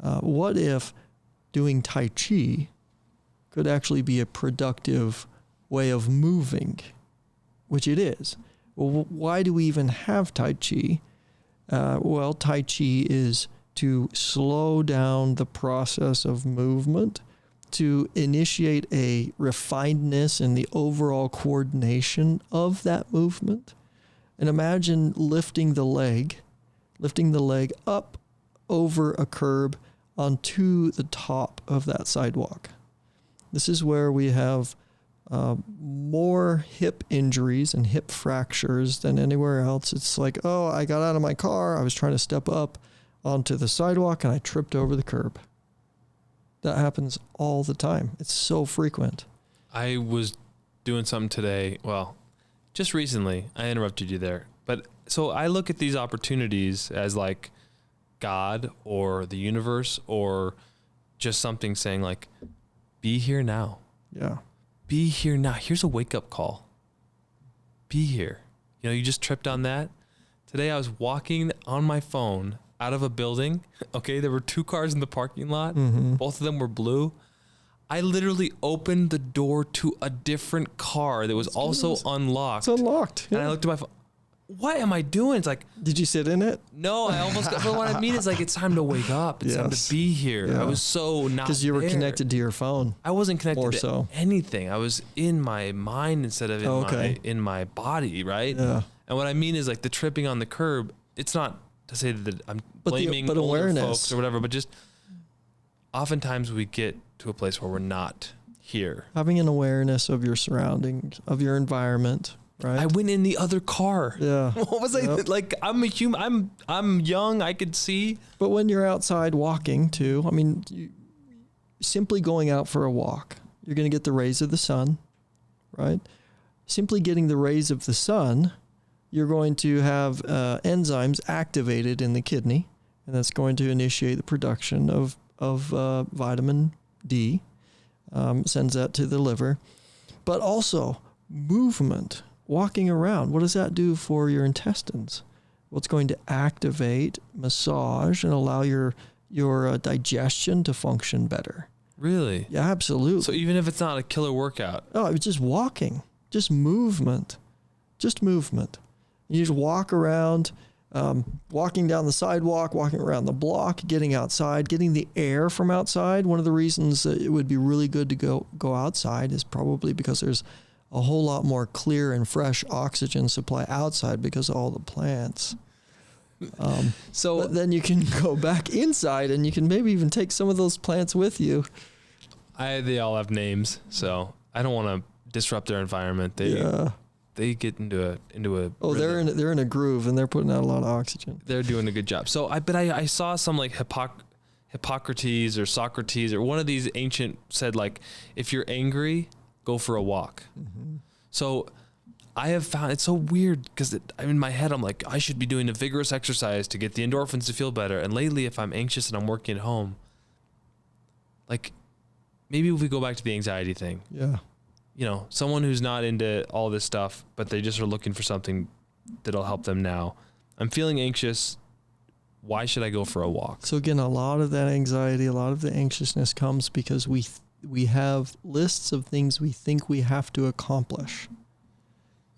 What if doing Tai Chi could actually be a productive way of moving, which it is? Well, why do we even have Tai Chi? Well, Tai Chi is to slow down the process of movement, to initiate a refinedness in the overall coordination of that movement. And imagine lifting the leg up over a curb onto the top of that sidewalk. This is where we have more hip injuries and hip fractures than anywhere else. It's like, oh, I got out of my car, I was trying to step up onto the sidewalk, and I tripped over the curb. That happens all the time. It's so frequent. I was doing something today. Well, just recently. I interrupted you there. But so I look at these opportunities as like God or the universe or just something saying like, be here now. Yeah. Be here now. Here's a wake-up call. Be here. You know, you just tripped on that. Today I was walking on my phone out of a building. Okay, there were 2 cars in the parking lot. Mm-hmm. Both of them were blue. I literally opened the door to a different car that was also unlocked. It's unlocked. Yeah. And I looked at my phone. What am I doing? It's like, did you sit in it? no, I almost got, but what I mean is like, it's time to wake up. It's time to be here. Yeah. I was so not because you were there. connected to your phone. I wasn't connected to so. anything. I was in my mind instead of in my body, right? Yeah. And what I mean is like the tripping on the curb, it's not to say that I'm blaming but older awareness. folks or whatever, but just oftentimes we get to a place where we're not here. Having an awareness of your surroundings, of your environment, right? I went in the other car. Yeah. What was I like? I'm a human. I'm young. I could see. But when you're outside walking too, I mean, simply going out for a walk, you're going to get the rays of the sun, right? Simply getting the rays of the sun, you're going to have enzymes activated in the kidney, and that's going to initiate the production of vitamin D, sends that to the liver. But also movement, walking around. What does that do for your intestines? Well, it's going to activate, massage, and allow your digestion to function better. Really? Yeah, absolutely. So even if it's not a killer workout. Oh, it's just walking, just movement. You just walk around, walking down the sidewalk, walking around the block, getting outside, getting the air from outside. One of the reasons that it would be really good to go outside is probably because there's a whole lot more clear and fresh oxygen supply outside because of all the plants. But then you can go back inside and you can maybe even take some of those plants with you. They all have names, so I don't want to disrupt their environment. They get into a they're in a groove and they're putting out a lot of oxygen. They're doing a good job. So I saw some like Hippocrates or Socrates or one of these ancient said like, if you're angry, go for a walk. Mm-hmm. So I have found it's so weird because I'm in my head, I'm like, I should be doing a vigorous exercise to get the endorphins to feel better. And lately, if I'm anxious and I'm working at home, like maybe if we go back to the anxiety thing. Yeah. You know, someone who's not into all this stuff, but they just are looking for something that'll help them now. I'm feeling anxious. Why should I go for a walk? So again, a lot of that anxiety, a lot of the anxiousness comes because we have lists of things we think we have to accomplish.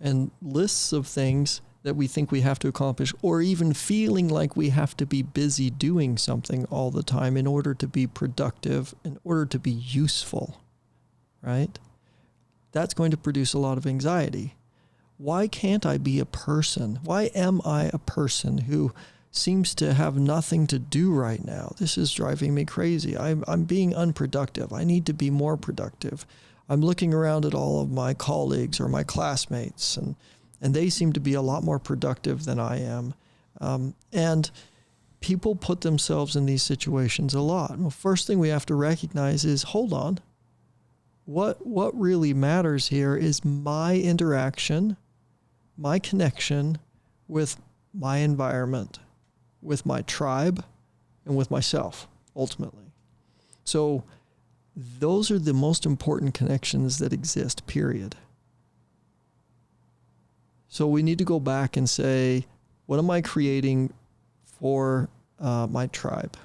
And lists of things that we think we have to accomplish, or even feeling like we have to be busy doing something all the time in order to be productive, in order to be useful, right? That's going to produce a lot of anxiety. Why can't I be a person? Why am I a person who seems to have nothing to do right now? This is driving me crazy. I'm being unproductive. I need to be more productive. I'm looking around at all of my colleagues or my classmates, and they seem to be a lot more productive than I am. And people put themselves in these situations a lot. Well, first thing we have to recognize is, hold on, what really matters here is my interaction, my connection with my environment, with my tribe, and with myself, ultimately. So those are the most important connections that exist, period. So we need to go back and say, what am I creating for my tribe?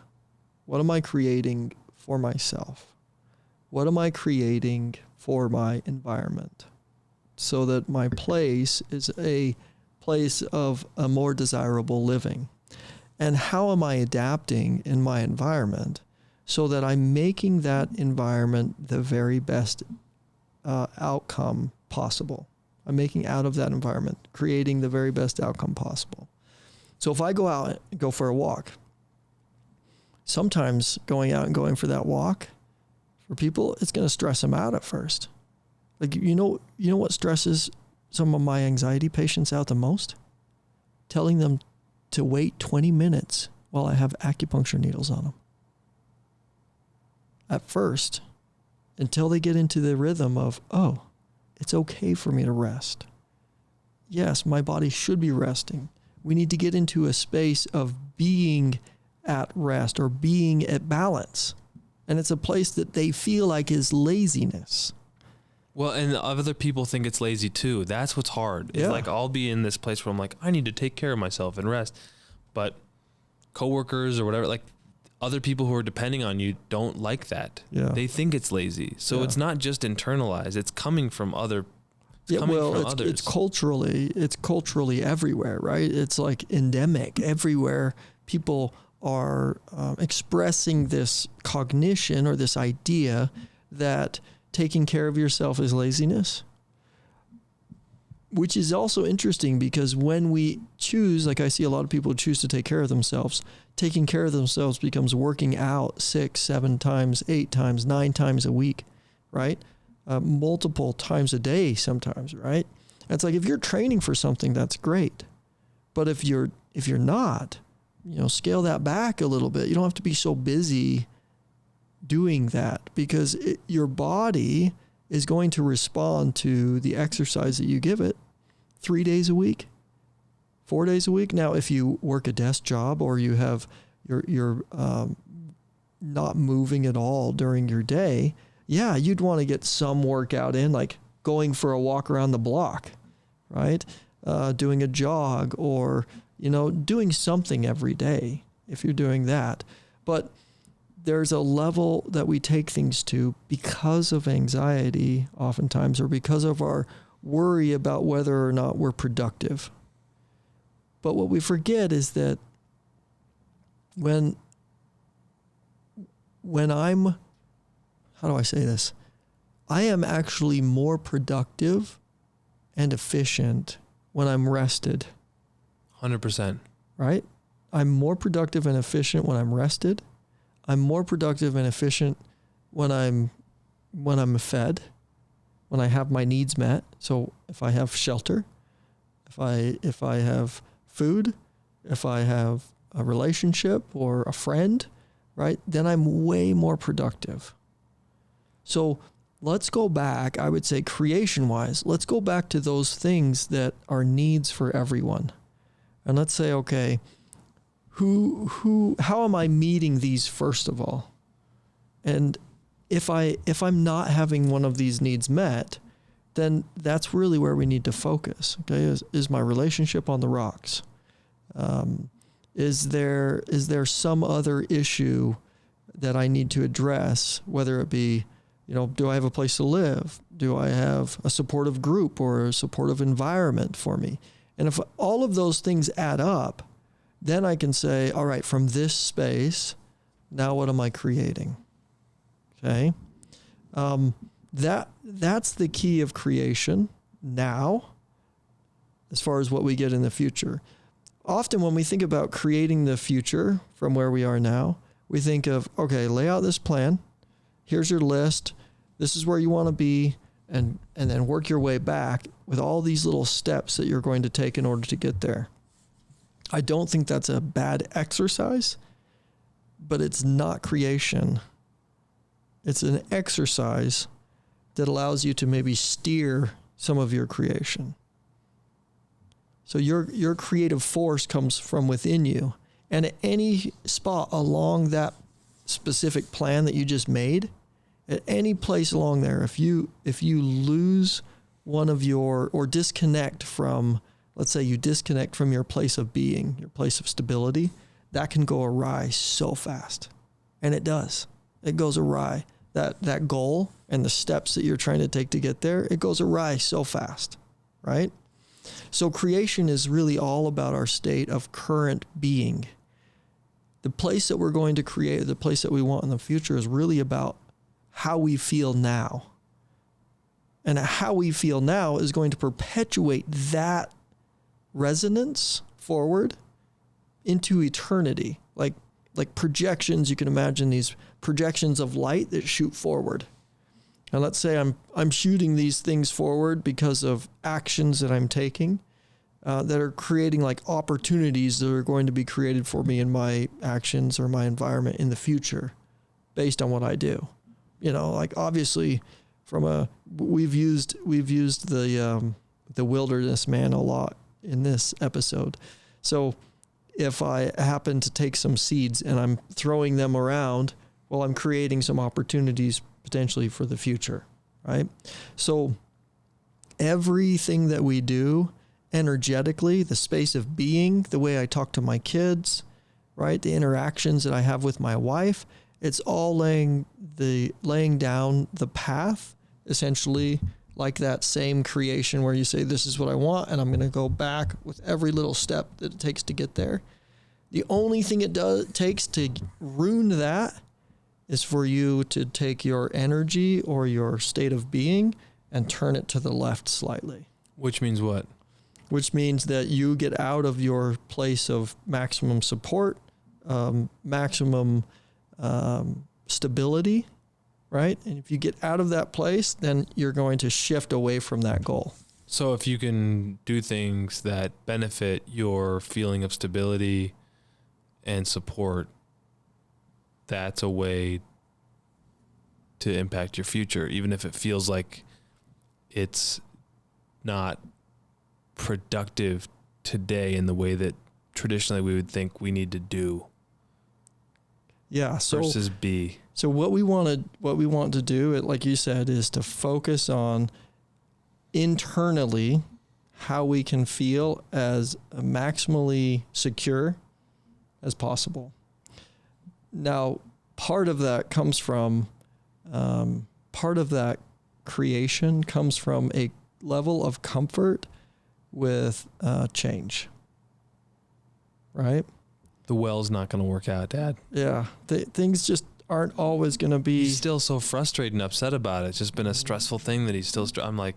What am I creating for myself? What am I creating for my environment? So that my place is a place of a more desirable living. And how am I adapting in my environment so that I'm making that environment the very best outcome possible? I'm making out of that environment, creating the very best outcome possible. So if I go out and go for a walk, sometimes going out and going for that walk, for people, it's going to stress them out at first. Like, you know what stresses some of my anxiety patients out the most? Telling them to wait 20 minutes while I have acupuncture needles on them. At first, until they get into the rhythm of, oh, it's okay for me to rest. Yes, my body should be resting. We need to get into a space of being at rest or being at balance. And it's a place that they feel like is laziness. Well, and other people think it's lazy too. That's what's hard. It's like, I'll be in this place where I'm like, I need to take care of myself and rest. But coworkers or whatever, like other people who are depending on you don't like that. Yeah. They think it's lazy. So it's not just internalized. It's coming from others. It's culturally everywhere, right? It's like endemic everywhere. People are expressing this cognition or this idea that taking care of yourself is laziness, which is also interesting because when we choose, like I see a lot of people choose to take care of themselves, taking care of themselves becomes working out 6, 7 times, 8 times, 9 times a week, right? Multiple times a day sometimes, right? It's like if you're training for something, that's great. But if you're not, scale that back a little bit. You don't have to be so busy doing that because your body is going to respond to the exercise that you give it 3 days a week, 4 days a week. Now, if you work a desk job or you have you're not moving at all during your day, yeah, you'd want to get some workout in, like going for a walk around the block, right? Doing a jog or, doing something every day if you're doing that. But there's a level that we take things to because of anxiety oftentimes or because of our worry about whether or not we're productive. But what we forget is that when I'm, how do I say this? I am actually more productive and efficient when I'm rested. 100%. Right? I'm more productive and efficient when I'm rested. I'm more productive and efficient when I'm fed, when I have my needs met. So if I have shelter, if I have food, if I have a relationship or a friend, right? Then I'm way more productive. So let's go back, I would say creation-wise, let's go back to those things that are needs for everyone. And let's say, okay, how am I meeting these first of all? And if I'm not having one of these needs met, then that's really where we need to focus. Okay, is my relationship on the rocks? Is there some other issue that I need to address? Whether it be, do I have a place to live? Do I have a supportive group or a supportive environment for me? And if all of those things add up, then I can say, all right, from this space, now what am I creating? Okay. That's the key of creation now, as far as what we get in the future. Often when we think about creating the future from where we are now, we think of, okay, lay out this plan. Here's your list. This is where you want to be. And then work your way back with all these little steps that you're going to take in order to get there. I don't think that's a bad exercise, but it's not creation. It's an exercise that allows you to maybe steer some of your creation. So your creative force comes from within you. And at any spot along that specific plan that you just made, at any place along there, if you lose one of your, or disconnect from, let's say you disconnect from your place of being, your place of stability, that can go awry so fast. And it does. It goes awry. That goal and the steps that you're trying to take to get there, it goes awry so fast, right? So creation is really all about our state of current being. The place that we're going to create, the place that we want in the future, is really about how we feel now. And how we feel now is going to perpetuate that resonance forward into eternity. Like projections, you can imagine these projections of light that shoot forward. And let's say I'm shooting these things forward because of actions that I'm taking that are creating like opportunities that are going to be created for me in my actions or my environment in the future based on what I do. You know, like obviously we've used the wilderness man a lot in this episode. So if I happen to take some seeds and I'm throwing them around, well, I'm creating some opportunities potentially for the future, right? So everything that we do energetically, the space of being, the way I talk to my kids, right? The interactions that I have with my wife, it's all laying down the path, essentially, like that same creation where you say, this is what I want, and I'm going to go back with every little step that it takes to get there. The only thing it takes to ruin that is for you to take your energy or your state of being and turn it to the left slightly. Which means what? Which means that you get out of your place of maximum support, maximum stability, right? And if you get out of that place, then you're going to shift away from that goal. So if you can do things that benefit your feeling of stability and support, that's a way to impact your future, even if it feels like it's not productive today in the way that traditionally we would think we need to do. Yeah. So versus B. So what we want to do, like you said, is to focus on internally how we can feel as maximally secure as possible. Now, part of that comes from, part of that creation comes from a level of comfort with change, right? The well's not going to work out, Dad. Yeah, things just aren't always going to be. He's still so frustrated and upset about it. It's just been a stressful thing that he's still. I'm like,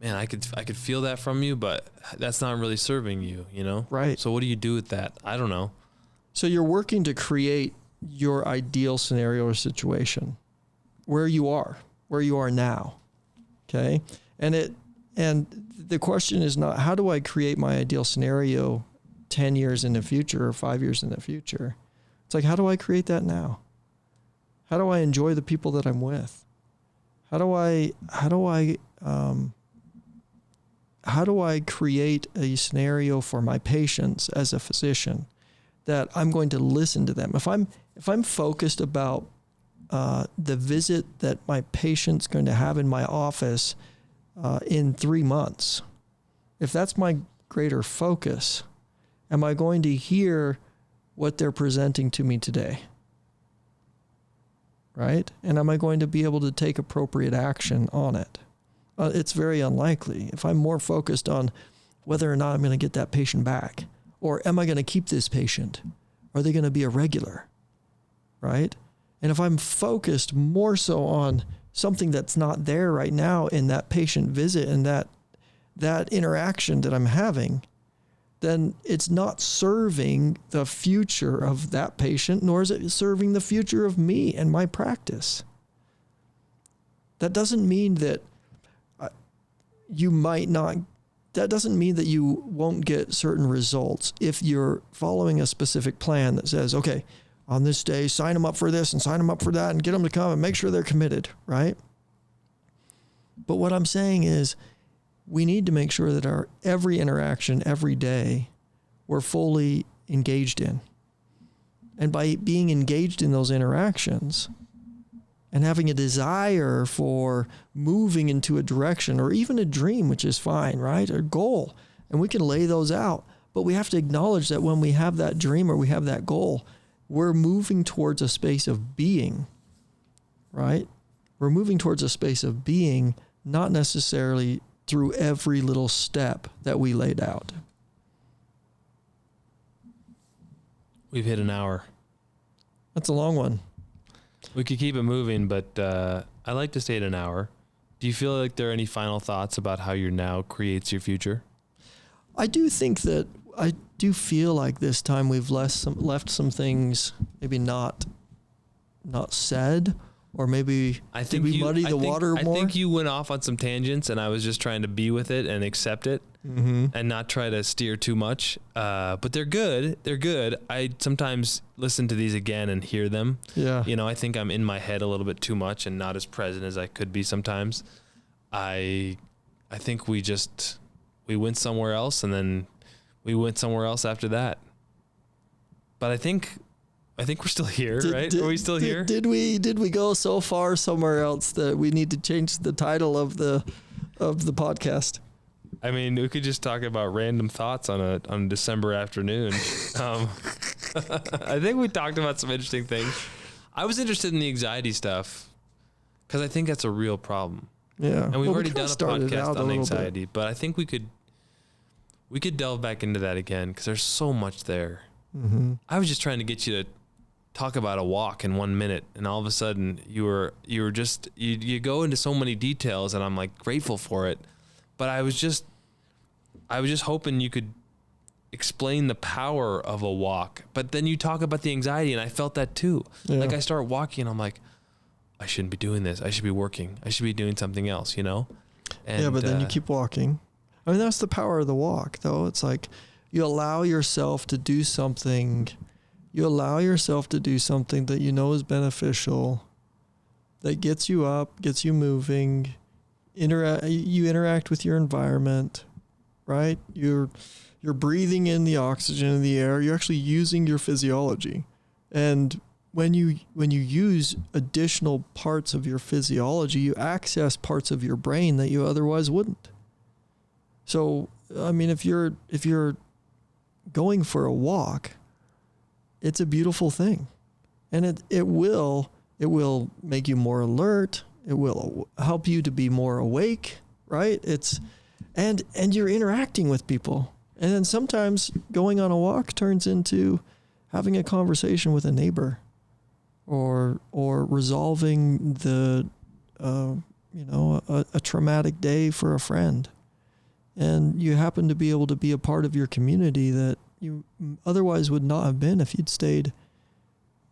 man, I could feel that from you, but that's not really serving you, you know? Right. So what do you do with that? I don't know. So you're working to create your ideal scenario or situation where you are now. Okay. And the question is not, how do I create my ideal scenario 10 years in the future or 5 years in the future? It's like, how do I create that now? How do I enjoy the people that I'm with? How do I create a scenario for my patients as a physician that I'm going to listen to them? If I'm focused about the visit that my patient's going to have in my office in 3 months, if that's my greater focus, am I going to hear what they're presenting to me today? Right? And am I going to be able to take appropriate action on it? It's very unlikely. If I'm more focused on whether or not I'm going to get that patient back, or am I going to keep this patient? Are they going to be a regular? Right? And if I'm focused more so on something that's not there right now in that patient visit and that interaction that I'm having, then it's not serving the future of that patient, nor is it serving the future of me and my practice. That doesn't mean that you might not that doesn't mean that you won't get certain results if you're following a specific plan that says, okay, on this day, sign them up for this and sign them up for that and get them to come and make sure they're committed, right? But what I'm saying is we need to make sure that our every interaction, every day, we're fully engaged in. And by being engaged in those interactions and having a desire for moving into a direction or even a dream, which is fine, right? A goal. And we can lay those out. But we have to acknowledge that when we have that dream or we have that goal, we're moving towards a space of being, right? We're moving towards a space of being, not necessarily through every little step that we laid out. We've hit an hour. That's a long one. We could keep it moving, but I like to stay at an hour. Do you feel like there are any final thoughts about how your now creates your future? I do think that I do feel like this time we've left some things maybe not said, or maybe did we muddy the water more? I think you went off on some tangents, and I was just trying to be with it and accept it, and not try to steer too much. But they're good. They're good. I sometimes listen to these again and hear them. Yeah. You know, I think I'm in my head a little bit too much and not as present as I could be sometimes. I think we went somewhere else, and then we went somewhere else after that. But I think we're still here, right? Are we still here? Did we go so far somewhere else that we need to change the title of the podcast? I mean, we could just talk about random thoughts on a December afternoon. I think we talked about some interesting things. I was interested in the anxiety stuff because I think that's a real problem. Yeah, and we've already done a podcast on anxiety, but I think we could delve back into that again because there's so much there. Mm-hmm. I was just trying to get you to talk about a walk in 1 minute, and all of a sudden you go into so many details, and I'm like grateful for it. But I was just hoping you could explain the power of a walk. But then you talk about the anxiety, and I felt that too. Yeah. Like I start walking, and I'm like, I shouldn't be doing this. I should be working. I should be doing something else, you know? And, yeah, but then you keep walking. I mean, that's the power of the walk, though. It's like you allow yourself to do something. You allow yourself to do something that you know is beneficial, that gets you up, gets you moving. You interact with your environment, right? You're breathing in the oxygen in the air. You're actually using your physiology. And when you use additional parts of your physiology, you access parts of your brain that you otherwise wouldn't. So, I mean, if you're going for a walk, it's a beautiful thing. And it will make you more alert. It will help you to be more awake, right? And you're interacting with people. And then sometimes going on a walk turns into having a conversation with a neighbor, or resolving a traumatic day for a friend. And you happen to be able to be a part of your community that you otherwise would not have been if you'd stayed,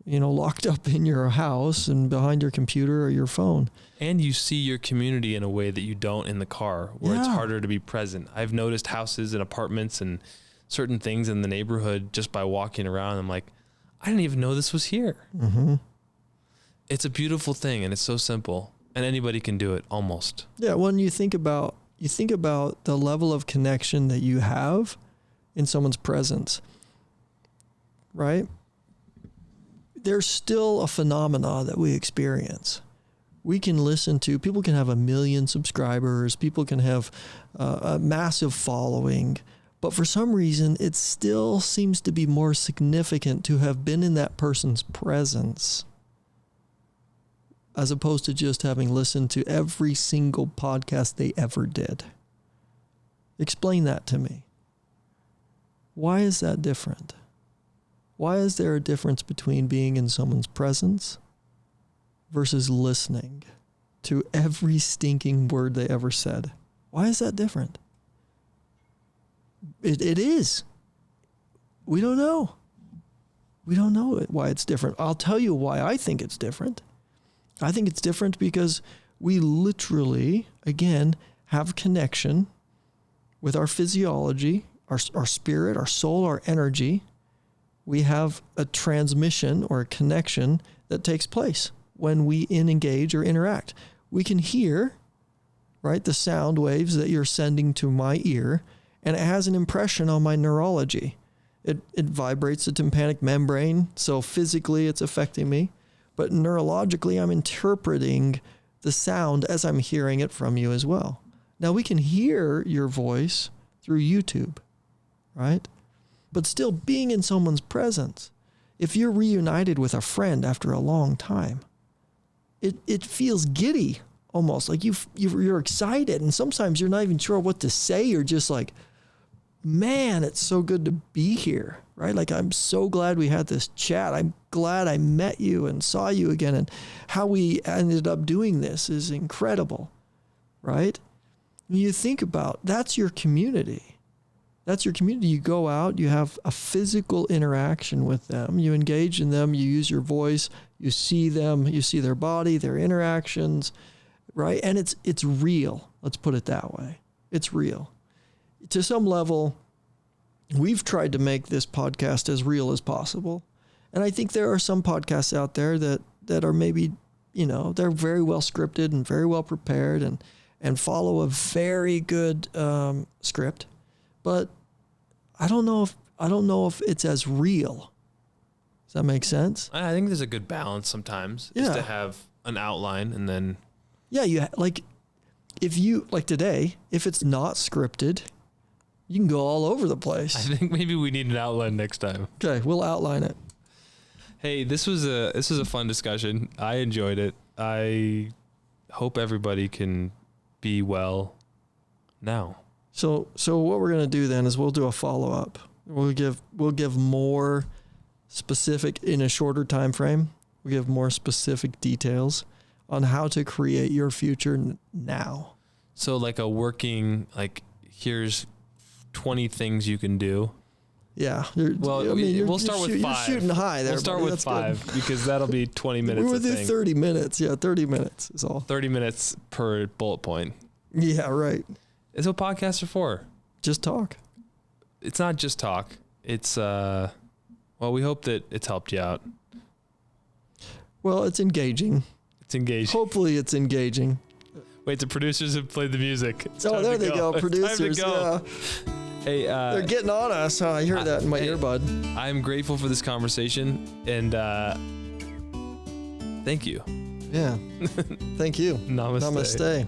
locked up in your house and behind your computer or your phone. And you see your community in a way that you don't in the car, where it's harder to be present. I've noticed houses and apartments and certain things in the neighborhood just by walking around. I'm like, I didn't even know this was here. Mm-hmm. It's a beautiful thing, and it's so simple, and anybody can do it almost. Yeah, when you think about the level of connection that you have in someone's presence, right? There's still a phenomena that we experience. We can listen to, people can have 1 million subscribers, people can have a massive following, but for some reason, it still seems to be more significant to have been in that person's presence as opposed to just having listened to every single podcast they ever did. Explain that to me. Why is that different? Why is there a difference between being in someone's presence versus listening to every stinking word they ever said? Why is that different? It is. We don't know. We don't know why it's different. I'll tell you why I think it's different. I think it's different because we literally, again, have connection with our physiology, our spirit, our soul, our energy, we have a transmission or a connection that takes place when we engage or interact. We can hear, right, the sound waves that you're sending to my ear, and it has an impression on my neurology. It vibrates the tympanic membrane, so physically it's affecting me, but neurologically I'm interpreting the sound as I'm hearing it from you as well. Now we can hear your voice through YouTube, right? But still being in someone's presence, if you're reunited with a friend after a long time, it feels giddy almost, like you're excited, and sometimes you're not even sure what to say. You're just like, man, it's so good to be here, right? Like, I'm so glad we had this chat. I'm glad I met you and saw you again, and how we ended up doing this is incredible, right? When you think about, that's your community. That's your community. You go out, you have a physical interaction with them, you engage in them, you use your voice, you see them, you see their body, their interactions, right? And it's real. Let's put it that way. It's real. To some level, we've tried to make this podcast as real as possible. And I think there are some podcasts out there that are maybe, they're very well scripted and very well prepared and follow a very good script. But I don't know if it's as real. Does that make sense? I think there's a good balance sometimes. Yeah. Is to have an outline and then. Yeah, if you, like today, if it's not scripted, you can go all over the place. I think maybe we need an outline next time. Okay, we'll outline it. Hey, this was a fun discussion. I enjoyed it. I hope everybody can be well now. So what we're going to do then is we'll do a follow-up. We'll give more specific, in a shorter time frame, we'll give more specific details on how to create your future now. So like a working, here's 20 things you can do. Yeah. We'll start with 5. You're shooting high there. We'll start with 5 because that'll be 20 minutes. We'll do 30 minutes. Yeah, 30 minutes is all. 30 minutes per bullet point. Yeah, right. It's what podcasts are for. Just talk. It's not just talk. It's, we hope that it's helped you out. Well, it's engaging. It's engaging. Hopefully it's engaging. Wait, the producers have played the music. There they go. Producers. Yeah. Hey, they're getting on us. I hear that in my earbud. I'm grateful for this conversation, and thank you. Yeah. Thank you. Namaste. Namaste.